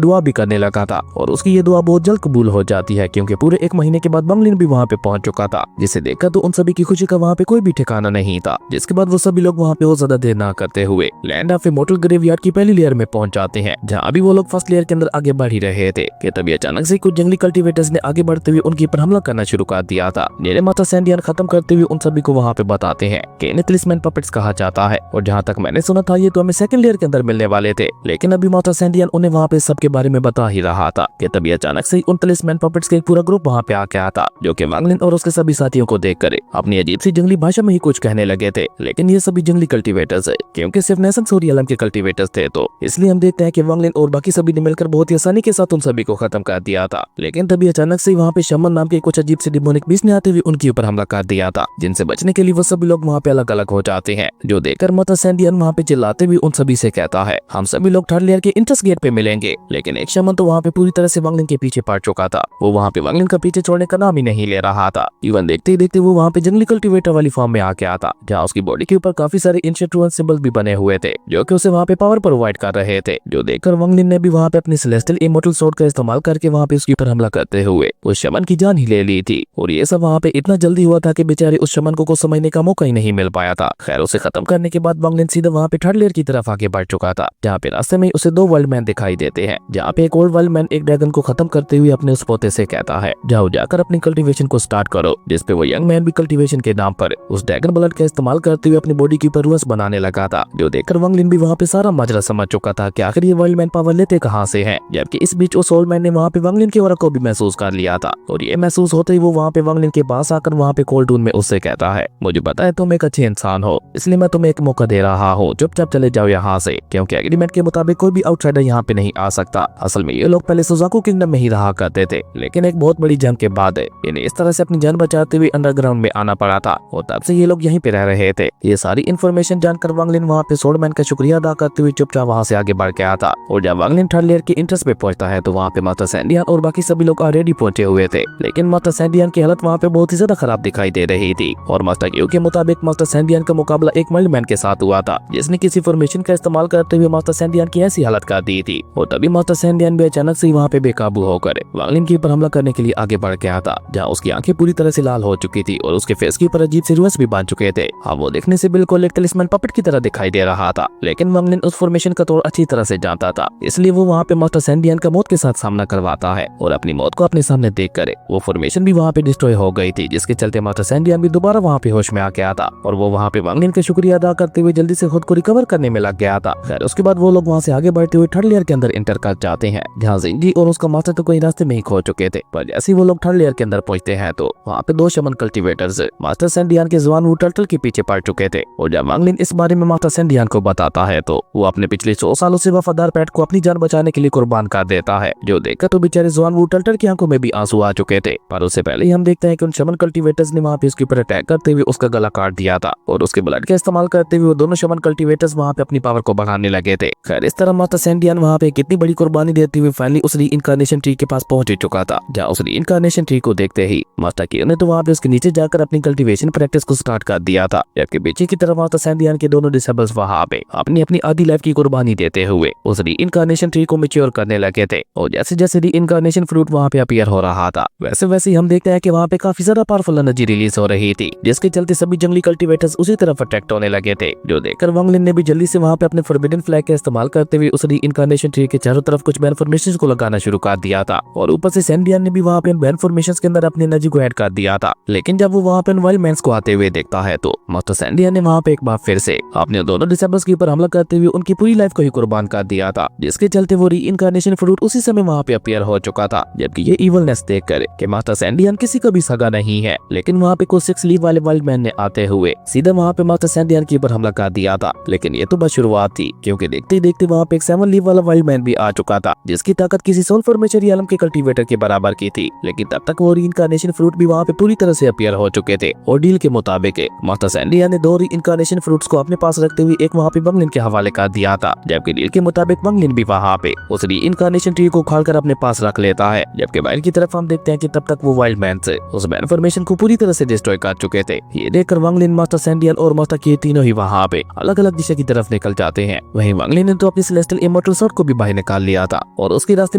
दुआ भी करने लगा था और उसकी ये दुआ बहुत जल्द कबूल हो जाती है क्योंकि पूरे 1 महीने के बाद वांग लिन भी वहाँ पे पहुंच चुका था, जिसे देखकर तो उन सभी की खुशी का वहाँ पे कोई भी ठिकाना नहीं था। जिसके बाद वो सभी लोग वहाँ पे और ज्यादा देर ना करते हुए लैंड ऑफ इमॉर्टल ग्रेवयार्ड की पहली लेयर में पहुंच जाते हैं, जहाँ अभी वो लोग फर्स्ट लेयर के अंदर आगे बढ़ ही रहे थे कि तभी अचानक से कुछ जंगली कल्टीवेटर्स ने आगे बढ़ते हुए उनके ऊपर हमला करना शुरू कर दिया था। मेरे मास्टर सैंडियन खत्म करते हुए उन सभी को वहाँ पे बताते हैं कि इन्हें तलिस्मैन पपेट्स कहा जाता है और जहाँ तक मैंने सुना था ये तो हमें सेकंड लेयर के अंदर मिलने वाले थे, लेकिन अभी मास्टर सैंडियन उन्हें वहाँ पे सबके बारे में बता ही रहा था कि तभी अचानक से उन तलिस्मैन पपेट्स का एक पूरा ग्रुप वहाँ पे आ गया था, जो कि वांग लिन और उसके सभी साथियों को देखकर अपनी अजीब सी जंगली भाषा में ही कुछ कहने लगे थे। लेकिन ये सभी जंगली कल्टीवेटर्स है क्योंकि सिर्फ नेसन सूर्यालम के कल्टीवेटर्स थे, तो इसलिए हम देखते हैं कि वांग लिन और बाकी सभी ने मिलकर बहुत ही आसानी के साथ उन सभी को खत्म कर दिया था। लेकिन तभी अचानक से वहाँ पे शमन नाम के कुछ अजीब से डिमोनिक बीस्ट ने आते हुए उनके ऊपर हमला कर दिया था, जिनसे बचने के लिए वो सभी लोग वहाँ पे अलग अलग हो जाते हैं, जो देखकर मास्टर सैंडियन वहाँ पे चिल्लाते हुए उन सभी से कहता है हम सभी लोग थर्ड लेयर के इंट्रेंस गेट पे मिलेंगे। लेकिन एक शमन तो वहाँ पे पूरी तरह से वांग लिन के पीछे पड़ चुका था, वो वहाँ पे वांग लिन का पीछे छोड़ने का नाम ही नहीं ले रहा था। इवन देखते ही देखते वो वहाँ पे जंगली कल्टीवेटर वाली फॉर्म में आ गया था, जहाँ उसकी बॉडी के ऊपर काफी सारे एंशिएंट रून सिंबल्स भी बने हुए थे जो कि उसे वहाँ पे पावर प्रोवाइड कर रहे थे, जो देखकर वांग लिन ने भी वहाँ पे अपनी सेलेस्टियल इमॉर्टल स्वॉर्ड का इस्तेमाल करके वहाँ पे उसके ऊपर हमला करते हुए उस शमन की जान ही ले ली थी। और ये सब वहाँ पे इतना जल्दी हुआ था कि बेचारे उस शमन को समझने का मौका ही नहीं मिल पाया था। खैर उसे खत्म करने के बाद वांग लिन सीधा वहाँ पे थर्ड लेयर की तरफ आगे बढ़ चुका था, जहाँ पे रास्ते में उसे 2 वर्ल्ड मैन दिखाई देते हैं, जहाँ पे एक ओल्ड वर्ल्ड मैन एक ड्रैगन को खत्म करते हुए अपने उस पोते से कहता है जाओ जाकर अपनी कल्टीवेशन को स्टार्ट करो, जिसपे वो यंग मैन भी कल्टीवेशन के नाम पर उस ड्रैगन ब्लड का इस्तेमाल करते हुए अपनी बॉडी के ऊपर रूस बनाने लगा था, जो देखकर वांग लिन भी वहाँ पे सारा माजरा समझ चुका था कि आखिर ये वर्ल्ड मैन पावर लेते कहाँ से हैं। जबकि इस बीच उस ओल्ड मैन ने वहाँ पे वांग लिन के औरा को भी महसूस कर लिया था और ये महसूस होते ही वो वहाँ पे वांग लिन के पास आकर वहाँ पे कोल्ड टून में उससे कहता है मुझे पता है तुम एक अच्छे इंसान हो, इसलिए मैं तुम्हें एक मौका दे रहा हूँ, चुपचाप चले जाओ यहाँ से, क्योंकि एग्रीमेंट के मुताबिक कोई भी आउटसाइडर यहाँ पे नहीं आ सकता। असल में ये लोग पहले सुजाकू किंगडम में ही रहा करते थे, लेकिन एक बहुत बड़ी जंग के बाद इन्हें इस तरह से अपनी जान बचाते हुए अंडरग्राउंड में आना पड़ा था और तब से ये लोग यहीं पे रह रहे थे। ये सारी इन्फॉर्मेशन जानकर वांग लिन वहाँ पे सोल्डमैन का शुक्रिया अदा करते हुए चुपचाप वहाँ से आगे बढ़ गया था। और जब वांग लिन थर्ड लेयर के इंट्रेंस पे पहुंचता है तो वहाँ पे मास्टर सैंडियन और बाकी सभी लोग ऑलरेडी पहुंचे हुए थे, लेकिन मास्टर सैंडियन की हालत वहाँ पे बहुत ही ज्यादा खराब दिखाई दे रही थी। और मास्टर क्यू के मुताबिक मास्टर सैंडियन का मुकाबला एक वर्ल्ड मैन के साथ हुआ था, जिसने किसी फॉर्मेशन का इस्तेमाल करते हुए मास्टर सैंडियन की ऐसी हालत कर दी थी। और तभी मास्टर सैंडियन भी अचानक से वहाँ पे बेकाबू होकर वांग लिन के ऊपर हमला करने के लिए आगे बढ़ गया था, जहाँ उसकी आंखें पूरी तरह से लाल हो चुकी थी और उसके फेस के ऊपर अजीब से रुएंस भी बांध चुके थे। हाँ, वो देखने से बिल्कुल एक तलिस्मैन पपेट की तरह दिखाई दे रहा था, लेकिन वांग लिन उस फॉर्मेशन का तोड़ अच्छी तरह से जानता था, इसलिए वो वहाँ पे मास्टर सैंडियन का मौत के साथ सामना करवाता है और अपनी मौत को अपने सामने देख कर वो फॉर्मेशन भी वहाँ पे डिस्ट्रॉय हो गई थी, जिसके चलते मास्टर सैंडियन भी दोबारा वहाँ पे होश में आ गया था और वो वहाँ पे वांग लिन का शुक्रिया अदा करते हुए जल्दी से खुद को रिकवर करने में लग गया था। खैर उसके बाद वो लोग वहाँ से आगे बढ़ते हुए थर्ड लेयर के अंदर इंटर कर जाते हैं, जहाँ जिंजी और उसका मास्टर तो कोई रास्ते में ही खो चुके थे। पर जैसे ही वो लोग थर्ड लेयर के अंदर पहुंचते हैं तो वहाँ पे 2 शमन कल्टीवेटर्स मास्टर सैंडियन के जवान वू टर्टल के पीछे पड़ चुके थे। और जब वांग लिन इस बारे में मास्टर सैंडियन को बताता है तो वो अपने पिछले 100 सालों से वफादार पेट को अपनी जान बचाने के लिए कुर्बान कर देता है, जो देखकर तो बेचारे जवान वू टर्टल की आंखों में भी आंसू आ चुके थे। पर उससे पहले ही हम देखते हैं कि उन शमन कल्टीवेटर्स ने वहाँ पे उसके ऊपर अटैक करते हुए उसका गला काट दिया था और उसके ब्लड का इस्तेमाल करते हुए वो दोनों शमन कल्टीवेटर्स वहाँ पे अपनी पावर को बढ़ाने लगे थे। खैर इस तरह मास्टर सैंडियन वहाँ पे कितनी बड़ी कुर्बानी देते हुए फाइनली उस रीइंकार्नेशन ट्री के पास पहुंच चुका था, जहाँ उस रीइंकार्नेशन ट्री को देखते ही मास्टर क्यू ने तो वहाँ पे उसके नीचे जाकर अपनी कल्टीवेशन प्रैक्टिस को स्टार्ट कर दिया था। जबकि पीछे की तरफ मास्टर सैंडियन के दोनों डिसेबल्स वहाँ पे अपनी अपनी आधी लाइफ की कुर्बानी देते हुए उस रीइंकार्नेशन ट्री को मैच्योर करने लगे थे। और जैसे जैसे रीइंकार्नेशन फ्रूट वहाँ पे अपीयर हो रहा था वैसे वैसे हम देखते हैं कि वहाँ पे काफी ज्यादा पावरफुल एनर्जी रिलीज हो रही थी, जिसके चलते सभी जंगली कल्टीवेटर्स उसी तरफ अट्रैक्ट होने लगे थे, जो देखकर वांग लिन ने भी जल्दी से वहाँ पे अपने फॉरबिडन फ्लैग का इस्तेमाल करते हुए उस रीइंकार्नेशन ट्री के चारों तरफ कुछ बैन फॉर्मेशंस को लगाना शुरू कर दिया था। और ऊपर से सैंडियन ने भी वहाँ पे बैन फॉर्मेशंस के अंदर अपनी एनर्जी को ऐड कर दिया था। लेकिन जब वो वहाँ पे वाइल्ड मैंस को आते हुए देखता है तो मास्टर सैंडियन ने वहाँ पे एक बार फिर से अपने दोनों डिसेबल्स के ऊपर हमला करते हुए उनकी पूरी लाइफ को ही कुर्बान कर दिया था, जिसके चलते वो रीइंकार्नेशन फ्रूट उसी समय वहाँ पे अपीयर हो चुका था। जबकि ये इवलनेस देखकर कि मास्टर सैंडियन किसी का भी सगा नहीं है, लेकिन वहाँ पे कुछ 6 लीव वाले वाइल्ड मैन ने आते हुए सीधा वहाँ पे मास्टर सैंडियन के ऊपर हमला कर दिया था। लेकिन ये तो बस शुरुआत थी, क्योंकि देखते ही देखते वहाँ पे एक 7 लीव वाला वाइल्ड मैन भी आ चुका था, जिसकी ताकत किसी सोल फॉर्मेशन रियलम के कल्टीवेटर के बराबर की थी। लेकिन तब तक वो रीइंकार्नेशन फ्रूट भी वहाँ पे पूरी तरह से अपीयर हो चुके थे। और डील के मुताबिक मास्टर सैंडियन ने 2 रीइंकार्नेशन फ्रूट्स को अपने पास रखते हुए एक वहाँ पे वांग लिन के हवाले कर दिया था, जबकि डील के मुताबिक वांग लिन भी वहाँ पे उस रीइंकार्नेशन ट्री को उखाड़कर अपने पास रख लेता है। जबकि बाहर की तरफ हम देखते हैं कि तब तक वो वाइल्ड मैन से उस बैन फॉर्मेशन को पूरी तरह से डिस्ट्रॉय कर चुके थे। ये देखकर वांग लिन, मास्टर सैंडियन और मास्टर क्यू तीनों ही वहाँ पे अलग अलग दिशा की तरफ निकल जाते हैं। वहीं वांगलिन ने तो अपनी सेलेस्टियल इमोर्टल स्वॉर्ड को भी बाहर निकाल लिया था और उसके रास्ते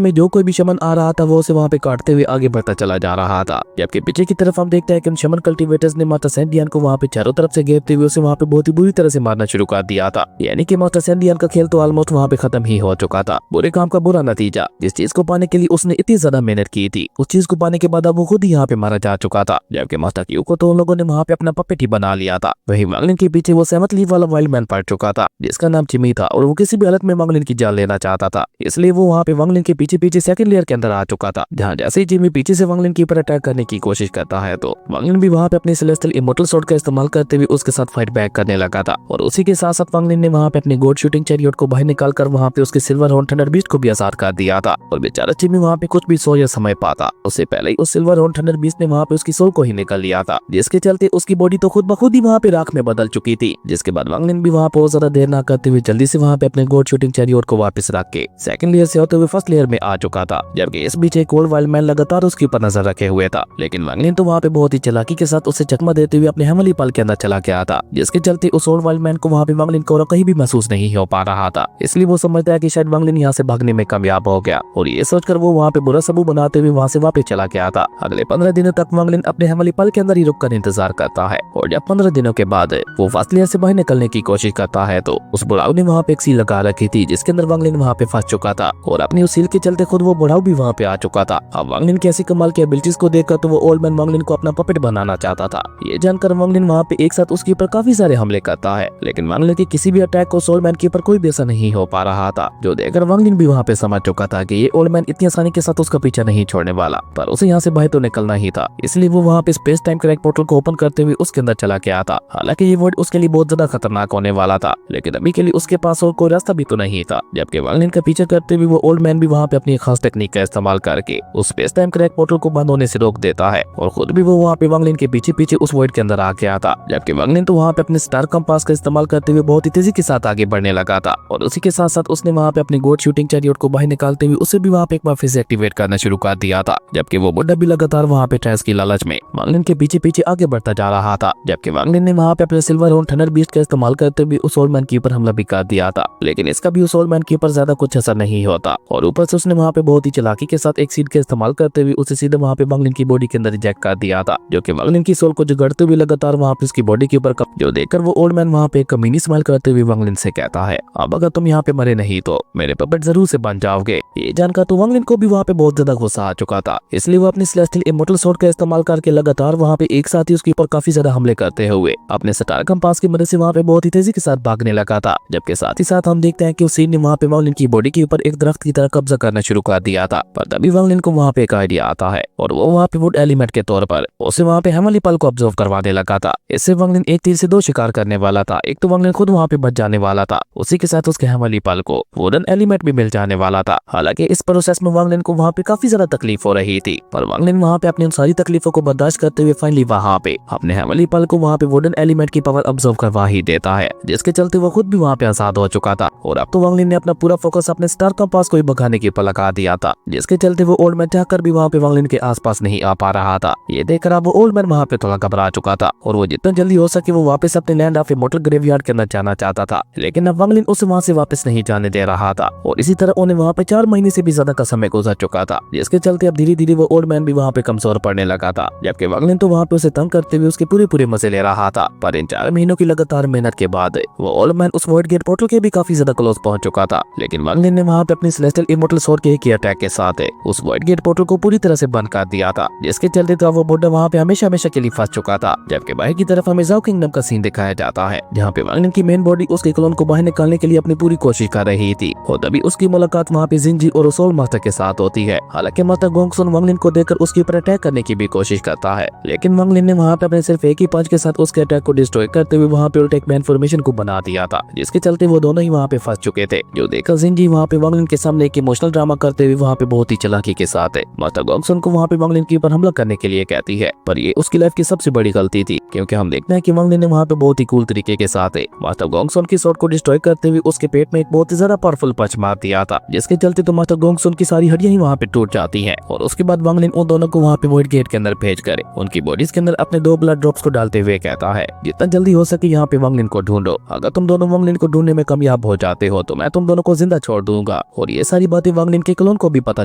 में जो कोई भी शमन आ रहा था वो उसे वहाँ पे काटते हुए आगे बढ़ता चला जा रहा था। जबकि पीछे की तरफ हम देखते हैं कि उन शमन कल्टीवेटर्स ने माता सैंडियन को वहाँ पे चारों तरफ से घेरते हुए उसे वहाँ पे बहुत ही बुरी तरह से मारना शुरू कर दिया था। यानी कि माता सैंडियन का खेल तो ऑलमोस्ट वहाँ पे खत्म ही हो चुका था। बुरे काम का बुरा नतीजा, जिस चीज को पाने के लिए उसने इतनी ज्यादा मेहनत की थी, उस चीज को पाने के बाद अब वो खुद ही यहाँ पे मारा जा चुका था। जबकि माता क्यू को तो उन लोगों ने वहाँ पे अपना पपेट ही बना लिया था। वही वांगलिन के पीछे वो 7th लीव वाला वाइल्ड मैन पड़ चुका था जिसका नाम चिमी था और वो किसी भी हालत में वांगलिन की जान लेना चाहता था। इसलिए वो वहाँ पे वांगलिन के पीछे पीछे सेकंड लेयर के अंदर आ चुका था, जहाँ जैसे ही चिमी पीछे से वांगलिन के ऊपर अटैक करने की कोशिश करता है तो वांगलिन भी वहाँ पे अपने सेलेस्टियल इमोर्टल स्वॉर्ड का इस्तेमाल करते हुए उसके साथ फाइट बैक करने लगा था। और उसी के साथ साथ वांगलिन ने वहाँ पे अपने गोड शूटिंग चैरियट को बाहर निकालकर वहाँ पे उसके सिल्वर हॉर्न थंडर बीस्ट को भी आजाद कर दिया था। और बेचारा चिमी वहाँ पे कुछ भी सोच या समय पाता उससे पहले ही उस सिल्वर हॉर्न थंडर बीस्ट ने वहाँ पे उसकी सोल को ही निकल लिया था, जिसके चलते उसकी बॉडी तो खुद ब खुद ही वहाँ पे राख में बदल चुकी थी। जिसके बाद वांगलिन भी वहाँ पे बहुत ज्यादा देर ना करते हुए जल्दी से वहाँ पे अपने गोड शूटिंग चैरियट को वापस रख के सेकंड लेयर से होते हुए फर्स्ट लेयर में आ चुका था। जबकि इस बीच एक ओल्ड वाइल्ड मैन लगातार उसके ऊपर नजर रखे हुए था, लेकिन वांगलिन तो वहाँ पे बहुत ही चालाकी के साथ उसे चकमा देते हुए अपने हेमली पल के अंदर चला गया था, जिसके चलते उस ओल्ड वाइल्ड मैन को वहाँ पे वांगलिन को कहीं भी महसूस नहीं हो पा रहा था। इसलिए वो समझता है कि शायद वांगलिन यहाँ से भागने में कामयाब हो गया और ये सोचकर वो वहाँ पे बुरा सबूत बनाते हुए वहाँ से वापस चला गया था। अगले 15 दिनों तक वांगलिन अपने हेमली पल के अंदर ही रुककर इंतजार करता है और जब 15 दिनों के बाद वो फर्स्ट लेयर से बाहर निकलने की कोशिश करता है तो उस बुढ़ाऊ ने वहाँ पे एक सील लगा रखी थी जिसके अंदर वांगलिन वहाँ पे फंस चुका था और अपनी उस सील के चलते खुद वो बुढ़ाऊ भी वहाँ पे आ चुका था। अब वांगलिन की ऐसी कमाल की एबिलिटीज को देखकर तो वो ओल्ड मैन वांगलिन को अपना पपेट बनाना चाहता था। ये जानकर वांगलिन वहाँ पे एक साथ उसके ऊपर काफी सारे हमले करता है, लेकिन वांगलिन के किसी भी अटैक को ओल्ड मैन के ऊपर कोई भी असर नहीं हो पा रहा था, जो देखकर वांगलिन भी वहाँ पे समझ चुका था कि ये ओल्ड मैन इतनी आसानी के साथ उसका पीछा नहीं छोड़ने वाला, पर उसे यहाँ से बाहर तो निकलना ही था। इसलिए वो वहाँ पे स्पेस टाइम क्रैक पोर्टल को ओपन करते हुए उसके अंदर चला गया था। हालांकि ये वर्ड उसके लिए बहुत ज्यादा खतरनाक होने वाला था, लेकिन अभी के लिए उसके पास और कोई रास्ता भी तो नहीं था। जबकि वांगलिन का पीछा करते हुए वो ओल्ड मैन भी वहाँ पे अपनी खास टेक्निक का इस्तेमाल करके उस स्पेस टाइम क्रैक पोर्टल को बंद होने से रोक देता है और खुद भी वो वहाँ पे वांगलिन के पीछे पीछे उस वॉइड के अंदर आ गया था। जबकि वांगलिन तो वहाँ पे अपने स्टार कंपास का इस्तेमाल करते हुए बहुत ही तेजी के साथ आगे बढ़ने लगा था और उसी के साथ साथ उसने वहाँ पे अपनी गोड शूटिंग चैरियट को बाहर निकालते हुए उसे भी वहाँ पे एक बार फिर से एक्टिवेट करना शुरू कर दिया था। जबकि वो बुड्ढा भी लगातार वहाँ पे ट्रेस की लालच में वांगलिन के पीछे पीछे आगे बढ़ता जा रहा था। जबकि वांगलिन ने वहाँ पे अपने सिल्वर हॉर्न थंडर बीस्ट का इस्तेमाल करते हुए उस ओल्ड मैन के ऊपर हमला भी कर दिया था, लेकिन इसका भी उस ओल्ड मैन के ऊपर ज्यादा कुछ असर नहीं होता और ऊपर से उसने वहाँ पे बहुत ही चालाकी के साथ एक सीड का इस्तेमाल करते हुए उसे सीधे वहाँ पे वांगलिन की बॉडी के अंदर इंजेक्ट कर दिया था, जो कि वांगलिन की सोल को जगड़ते हुए लगातार वहाँ पे उसकी बॉडी के ऊपर जो देखकर वो ओल्ड मैन वहाँ पे एक कमीनी स्माइल करते हुए वांगलिन से कहता है, अब अगर तुम यहाँ पे मरे नहीं तो मेरे पपेट जरूर से बन जाओगे। ये जानकर तो वांगलिन को भी वहाँ पे बहुत ज्यादा गुस्सा आ चुका था, इसलिए वो अपनी सेलेस्टियल इमोर्टल स्वॉर्ड का इस्तेमाल करके लगातार वहाँ पे एक साथ ही उसके ऊपर काफी ज्यादा हमले करते हुए अपने स्टार कंपास की मदद से वहाँ पे बहुत ही तेजी के साथ भागने लगा था। जबकि साथ ही साथ हम देखते हैं कि उस सीन ने वहाँ पे वांगलिन की बॉडी के ऊपर एक दरख्त की तरह कब्जा करना शुरू कर दिया था। पर तभी वांगलिन को वहाँ पे एक आइडिया आता है और वो वहाँ पे वुड एलिमेंट के तौर पर उसे वहाँ पे हेमली पल को ऑब्जर्व करवाने लगा था। इससे वांगलिन एक तीर से दो शिकार करने वाला था। एक तो वांगलिन खुद वहाँ पे बच जाने वाला था, उसी के साथ उसके हेमली पल को वुडन एलिमेंट भी मिल जाने वाला था। हालांकि इस प्रोसेस में वांगलिन को वहाँ पे काफी ज्यादा तकलीफ हो रही थी, पर वांगलिन वहाँ पे अपनी उन सारी तकलीफों को बर्दाश्त करते हुए फाइनली वहाँ पे अपने हेमली पल को वहाँ पे वुडन एलिमेंट की पावर ऑब्जर्व करवा ही देता है, जिसके चलते वो खुद भी वहाँ पे आजाद हो चुका था। और अब तो वांगलिन ने अपना पूरा फोकस अपने स्टार कंपास को ही भगाने की ऊपर लगा दिया था, जिसके चलते वो ओल्ड मैन चाहकर भी वहाँ पे वांगलिन के आसपास नहीं आ पा रहा था। ये देखकर अब वो ओल्ड मैन वहाँ पे थोड़ा घबरा चुका था और वो जितना जल्दी हो सके वो वापस अपने लैंड ऑफ इमॉर्टल ग्रेवयार्ड के अंदर जाना चाहता था, लेकिन अब वांगलिन उसे वहाँ से वापस नहीं जाने दे रहा था। और इसी तरह उन्हें वहाँ पे 4 महीने से भी ज्यादा का समय गुजर चुका था, जिसके चलते अब धीरे धीरे वो ओल्ड मैन भी वहाँ पे कमजोर पड़ने लगा था। जबकि वांगलिन तो वहाँ पे उसे तंग करते हुए उसके पूरे मजे ले रहा था। पर इन 4 महीनों की लगातार मेहनत के बाद वो ओल्ड मैन उस वॉइड गेट पोर्टल के भी काफी ज्यादा क्लोज पहुंच चुका था, लेकिन वांगलिन ने वहाँ पे अपनी सेलेस्टियल इमॉर्टल स्वॉर्ड के एक अटैक के साथ उस वॉइड गेट पोर्टल को पूरी तरह से बंद कर दिया था, जिसके चलते तो वो बुड्ढा वहाँ पे हमेशा के लिए फंस चुका था। जबकि बाहर की तरफ हमें जाओ किंगडम का सीन दिखाया जाता है, जहाँ पे वांगलिन की मेन बॉडी उसके क्लोन को बाहर निकालने के लिए अपनी पूरी कोशिश कर रही थी और तभी उसकी मुलाकात वहाँ पे जिंजी और सोल मास्टर के साथ होती है। हालांकि मास्टर गोंगसुन वांगलिन को देखकर उसके ऊपर अटैक करने की भी कोशिश करता है, लेकिन वांगलिन ने वहाँ पे अपने सिर्फ एक ही पंच के साथ उसके अटैक को डिस्ट्रॉय करते हुए वहाँ पे उल्टे एक मैन फॉर्मेशन को बना दिया था, जिसके चलते वो दोनों ही वहाँ पे फंस चुके थे। जो देखकर जिंजी वहाँ पे वांगलिन के सामने एक इमोशनल ड्रामा करते हुए वहाँ पे बहुत ही चालाकी के साथ मास्टर गोंगसुन को वहाँ पे वांगलिन के ऊपर हमला करने के लिए कहती है, पर ये उसकी लाइफ की सबसे बड़ी गलती थी, क्योंकि हम देखते हैं कि वांगलिन ने वहाँ पे बहुत ही कूल तरीके के साथ मास्टर गोंगसुन की स्वॉर्ड को डिस्ट्रॉय करते हुए उसके पेट में एक बहुत ही ज्यादा पावरफुल पंच मार दिया था, जिसके चलते तो मास्टर गोंगसुन की सारी हड्डियां ही वहाँ पे टूट जाती हैं। और उसके बाद वांगलिन उन दोनों को वहाँ पे वॉइड गेट के अंदर भेज कर उनकी बॉडीज के अंदर अपने 2 ब्लड ड्रॉप्स को डालते हुए कहता है, जितना जल्दी हो सके यहाँ पे वांगलिन को ढूंढ ढूंढो। अगर तुम दोनों वांग लिन को ढूंढने में कामयाब हो जाते हो तो मैं तुम दोनों को जिंदा छोड़ दूंगा। और ये सारी बातें वांग लिन के क्लोन को भी पता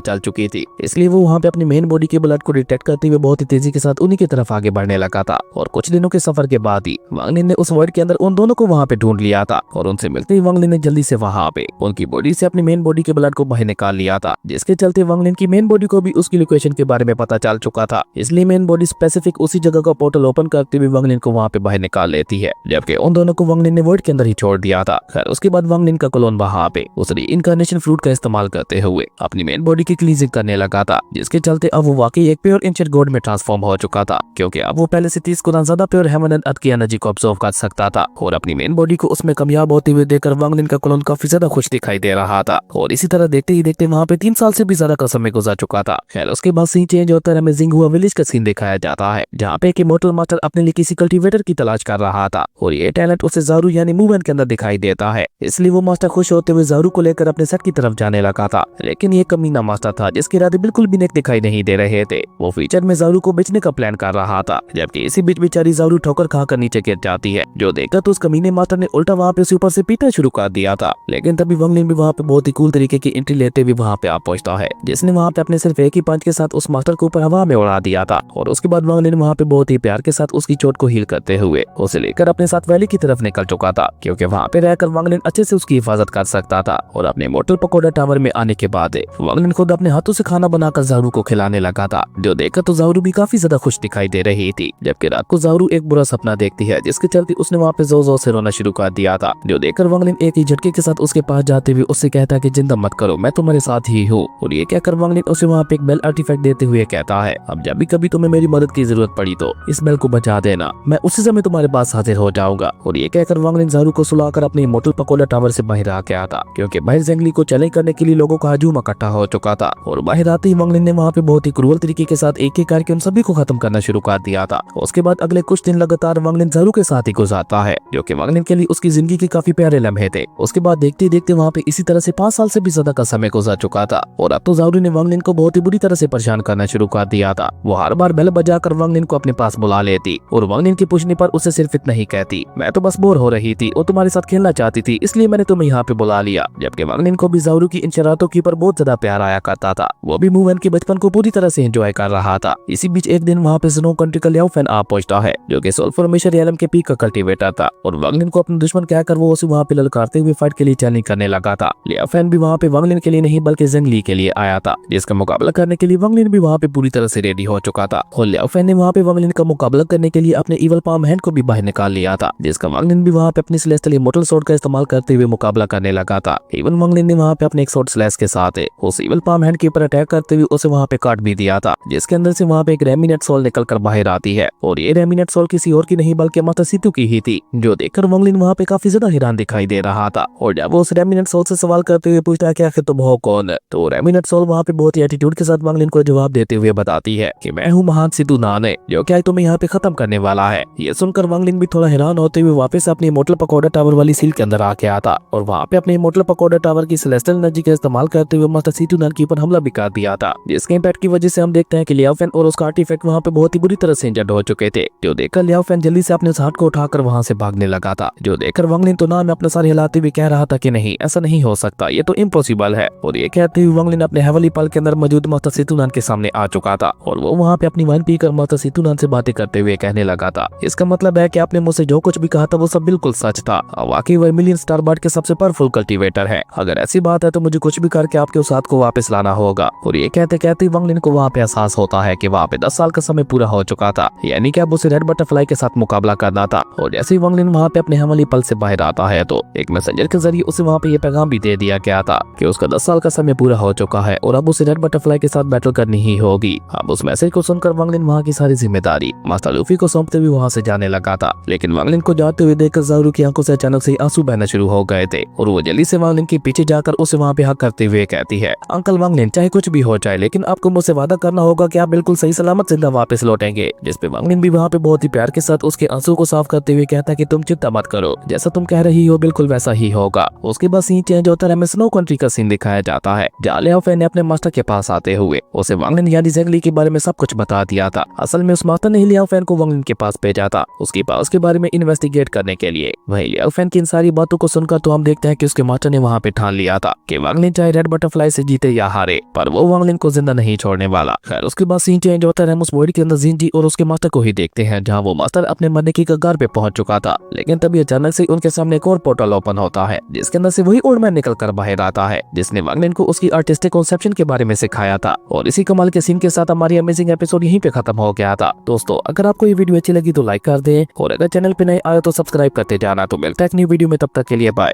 चल चुकी थी, इसलिए वो वहाँ पे अपनी मेन बॉडी के ब्लड को डिटेक्ट करते हुए बहुत ही तेजी के साथ उन्हीं की तरफ आगे बढ़ने लगा था। और कुछ दिनों के सफर के बाद ही वांग लिन ने उस वर्ल्ड के अंदर उन दोनों को वहाँ पे ढूंढ लिया था। और उनसे मिलते ही वांग लिन ने जल्दी से वहाँ पे उनकी बॉडी से अपनी मेन बॉडी के ब्लड को बाहर निकाल लिया था, जिसके चलते वांग लिन की मेन बॉडी को भी उसकी लोकेशन के बारे में पता चल चुका था। इसलिए मेन बॉडी स्पेसिफिक उसी जगह का पोर्टल ओपन करते हुए वांग लिन को वहाँ पे बाहर निकाल लेती है, जबकि उन दोनों को वांग लिन ने वर्ल्ड के अंदर ही छोड़ दिया था। खैर उसके बाद वांग लिन का क्लोन वहाँ पे उस रीइंकार्नेशन फ्रूट का इस्तेमाल करते हुए अपनी मेन बॉडी की क्लीजिंग करने लगा था, जिसके चलते अब वो वाकई एक प्योर एंशिएंट गॉड में ट्रांसफॉर्म हो चुका था, क्योंकि अब वो पहले से 30 गुना ज्यादा प्योर हेवन एंड अर्थ की एनर्जी को ऑब्जर्व कर सकता था। और अपनी मेन बॉडी को उसमें कामयाब होते हुए देखकर वांग लिन का क्लोन काफी ज्यादा खुश दिखाई दे रहा था। और इसी तरह देखते ही देखते वहाँ पे 3 साल से भी ज्यादा का समय गुजर चुका था। खैर उसके बाद सीन चेंज होता है, हमें जिंगहुआ विलेज का सीन दिखाया जाता है, जहाँ पे एक इमोर्टल मास्टर अपने लिए किसी कल्टीवेटर की तलाश कर रहा था। और ये टैलेंट उसे ज़ारू यानी मूवमेंट के अंदर दिखाई देता है, इसलिए वो मास्टर खुश होते हुए ज़ारू को लेकर अपने सेट की तरफ जाने लगा था। लेकिन ये कमीना मास्टर था जिसके इरादे बिल्कुल भी नेक दिखाई नहीं दे रहे थे। वो फ्यूचर में ज़ारू को बेचने का प्लान कर रहा था, जबकि इसी बीच बेचारी ज़ारू ठोकर खाकर नीचे गिर जाती है, जो देखकर तो उस कमीने मास्टर ने उल्टा वहाँ पे उसे ऊपर से पीटा शुरू कर दिया था। लेकिन तभी वांग लिन भी वहाँ पे बहुत ही कूल तरीके की एंट्री लेते हुए वहाँ पे आ पहुंचता है, जिसने वहाँ पे अपने सिर्फ एक ही पंच के साथ उस मास्टर को ऊपर हवा में उड़ा दिया था। और उसके बाद वांग लिन वहाँ पे बहुत ही प्यार के साथ उसकी चोट को हील करते हुए उसे लेकर अपने साथ वैली की तरफ निकल चुका था, क्योंकि वहाँ पे रहकर वांग लिन अच्छे से उसकी हिफाजत कर सकता था। और अपने मोटल पकोड़ा टावर में आने के बाद वांग लिन खुद अपने हाथों से खाना बनाकर ज़ारू को खिलाने लगा था, जो देखकर तो ज़ारू भी काफी ज्यादा खुश दिखाई दे रही थी। जबकि रात को ज़ारू एक बुरा सपना देखती है, जिसके चलते उसने वहाँ पे जोर जोर से रोना शुरू कर दिया था, जो देखकर वांग लिन एक ही झटके के साथ उसके पास जाते हुए उससे कहता है कि चिंता मत करो, मैं तुम्हारे साथ ही हूँ। और ये कहकर वांग लिन उसे वहाँ पे एक बेल आर्टिफैक्ट देते हुए कहता है, अब जब भी कभी तुम्हें मेरी मदद की जरूरत पड़ी तो इस बेल को बचा देना, मैं उसी समय तुम्हारे पास हाजिर हो जाऊंगा। और ये कहकर वांग लिन ज़ारू को सुलाकर अपने मोटल पकोड़ा टावर से बाहर आ गया था, क्योंकि बाहर जंगली को चैलेंज करने के लिए लोगों का हजूम इकट्ठा हो चुका था। और बाहर आते ही वांग लिन ने वहाँ पे बहुत ही क्रूअल तरीके के साथ एक एक करके उन सभी को खत्म करना शुरू कर दिया था। उसके बाद अगले कुछ दिन लगातार वांग लिन ज़ारू के साथ ही गुजारता है, जो कि वांग लिन के लिए उसकी जिंदगी के काफी प्यारे लम्हे थे। उसके बाद देखते देखते वहाँ पे इसी तरह से 5 साल से भी ज्यादा का समय गुजर चुका था। और अब तो ज़ारू ने वांग लिन को बहुत ही बुरी तरह से परेशान करना शुरू कर दिया था। वो हर बार बेल बजाकर वांग लिन को अपने पास बुला लेती और वांग लिन के पूछने पर उसे सिर्फ इतना ही कहती, मैं तो बस बोर हो रही थी और तुम्हारे साथ खेलना चाहती थी, इसलिए मैंने तुम्हें यहाँ पे बुला लिया। जबकि वांग लिन को भी ज़ारू की इन शरारतों के ऊपर बहुत ज्यादा प्यार आया करता था। वो भी मूवमेंट के बचपन को पूरी तरह से एंजॉय कर रहा था। इसी बीच एक दिन वहाँ पे स्नो कंट्री का लियाओ फैन आ पहुंचता है, जो कि सोल्फॉर्मेशन रियलम के पीक का कल्टीवेटर था। और वांग लिन को अपना दुश्मन कहकर वो उसे वहाँ पे ललकारते हुए फाइट के लिए चैलेंज करने लगा था। लियाओ फैन भी वहाँ पे वांग लिन के लिए नहीं बल्कि जंगली के लिए आया था, जिसका मुकाबला करने के लिए वांग लिन भी वहाँ पे पूरी तरह से रेडी हो चुका था। और लियाओ फैन ने वहाँ पे वांग लिन का मुकाबला करने के लिए अपने इवल पाम हैंड को भी बाहर निकाल लिया था, जिसका वांग लिन भी वहाँ पे अपनी सेलेस्टियल इमोर्टल स्वॉर्ड का इस्तेमाल करते हुए मुकाबला करने लगा था। इवन वांग लिन ने वहाँ पे अपने एक स्वॉर्ड स्लैश के साथ उस इवल पाम हैंड के ऊपर अटैक करते हुए उसे वहाँ पे काट भी दिया था, जिसके अंदर से वहाँ पे एक रेमिनेट सोल निकल कर बाहर आती है। और ये रेमिनेट सोल किसी और की नहीं बल्कि माता सीतू की ही थी, जो देखकर वांग लिन वहाँ पे काफी ज्यादा हैरान दिखाई दे रहा था। और जब वो उस रेमिनेट सोल से सवाल करते हुए पूछता है कि आखिर तुम हो कौन, तो रेमिनेट सोल वहाँ पे बहुत ही एटीट्यूड के साथ वांग लिन को जवाब देते हुए बताती है कि मैं हूँ महान सितु नाने, जो क्या तुम्हें यहाँ पे खत्म करने वाला है। ये सुनकर वांग लिन भी थोड़ा हैरान होते हुए वापस अपनी मोटल पकोड़ा टावर वाली सील के अंदर आ गया था। और वहाँ पे अपने मोटल पकोड़ा टावर की सेलेस्टियल एनर्जी का इस्तेमाल करते हुए माता सीतु नान के ऊपर हमला भी कर दिया था, जिसके इम्पैक्ट की वजह से हम देखते हैं कि लियाओ फैन और उसका आर्टिफैक्ट वहाँ पे बहुत ही बुरी तरह से इंजर्ड हो चुके थे, जो देखकर लियाओ फैन जल्दी से अपने उस हाथ को उठाकर वहाँ से भागने लगा था। जो देखकर वांग लिन तो ना में अपना सर हिलाते हुए कह रहा था कि नहीं, ऐसा नहीं हो सकता, ये तो इम्पॉसिबल है। और ये कहते हुए वांग लिन अपने हेवली पल के अंदर मौजूद माता सीतु नान के सामने आ चुका था। और वो वहाँ पे अपनी वाइन पीकर माता सीतु नान से बातें करते हुए कहने लगा था, इसका मतलब है कि आपने मुझसे जो कुछ भी कहा था वो सब बिल्कुल सच था। वाकई वह मिलियन स्टार बर्ड के सबसे पावरफुल कल्टीवेटर है। अगर ऐसी बात है तो मुझे कुछ भी करके आपके उस हाथ को वापस लाना होगा। और ये कहते कहते वांग लिन को वहाँ पे एहसास होता है कि वहाँ पे 10 साल का समय पूरा हो चुका था, यानी कि अब उसे रेड बटरफ्लाई के साथ मुकाबला करना था। और जैसे ही वांग लिन वहाँ पे अपने हेवनली पल से बाहर आता है तो एक मैसेंजर के जरिए उसे वहाँ पे ये पैगाम भी दे दिया गया था कि उसका 10 साल का समय पूरा हो चुका है और अब उसे रेड बटरफ्लाई के साथ बैटल करनी ही होगी। अब उस मैसेज को सुनकर वांग लिन वहाँ की सारी जिम्मेदारी मास्टर लूफी को सौंपते हुए वहाँ से जाने लगा था। लेकिन वांग लिन को जाते हुए देखकर ज़ारू की आंखों से अचानक से आंसू बहना शुरू हो गए थे और वो जल्दी से वांग लिन के पीछे जाकर उसे वहाँ पे हक करते हुए कहती है, अंकल वांग लिन, चाहे कुछ भी हो जाए लेकिन आपको मुझसे वादा करना होगा कि आप बिल्कुल सही सलामत जिंदा वापस लौटेंगे। जिसपे वांग लिन भी वहाँ पे बहुत ही प्यार के साथ उसके आंसू को साफ करते हुए कहता है कि तुम चिंता मत करो, जैसा तुम कह रही हो बिल्कुल वैसा ही होगा। उसके बाद सीन चेंज होता है, हमें स्नो कंट्री का सीन दिखाया जाता है, जहाँ लियाओ फैन ने अपने मास्टर के पास आते हुए उसे वांग लिन यानी ज़ेंगली के बारे में सब कुछ बता दिया था। असल में उस मास्टर ने लियाओ फैन को वांग लिन के पास भेजा था उसके पास के बारे में इन्वेस्टिगेट करने करने के लिए। वही लियांग फैन की इन सारी बातों को सुनकर तो हम देखते हैं कि उसके मास्टर ने वहाँ पे ठान लिया था कि वांग लिन चाहे रेड बटरफ्लाई से जीते या हारे, पर वो वांग लिन को जिंदा नहीं छोड़ने वाला। खैर उसके बाद सीन चेंज होता है, हम उस बॉडी के अंदर जिन जी और उसके मास्टर को ही देखते हैं, जहाँ वो मास्टर अपने मरने की कगार पे पहुंच चुका था। लेकिन तभी अचानक से उनके सामने एक और पोर्टल ओपन होता है, जिसके अंदर से वही ओल्ड मैन निकल कर बाहर आता है, जिसने वांग लिन को उसकी आर्टिस्टिक कॉन्सेप्शन के बारे में सिखाया था। और इसी कमाल के सीन के साथ हमारी अमेजिंग एपिसोड यहीं पे खत्म हो गया था। दोस्तों अगर आपको ये वीडियो अच्छी लगी तो लाइक कर दें, और अगर चैनल पे नए आए तो सब्सक्राइब करते जाना। तो मिलता है एक नई वीडियो में, तब तक के लिए बाय।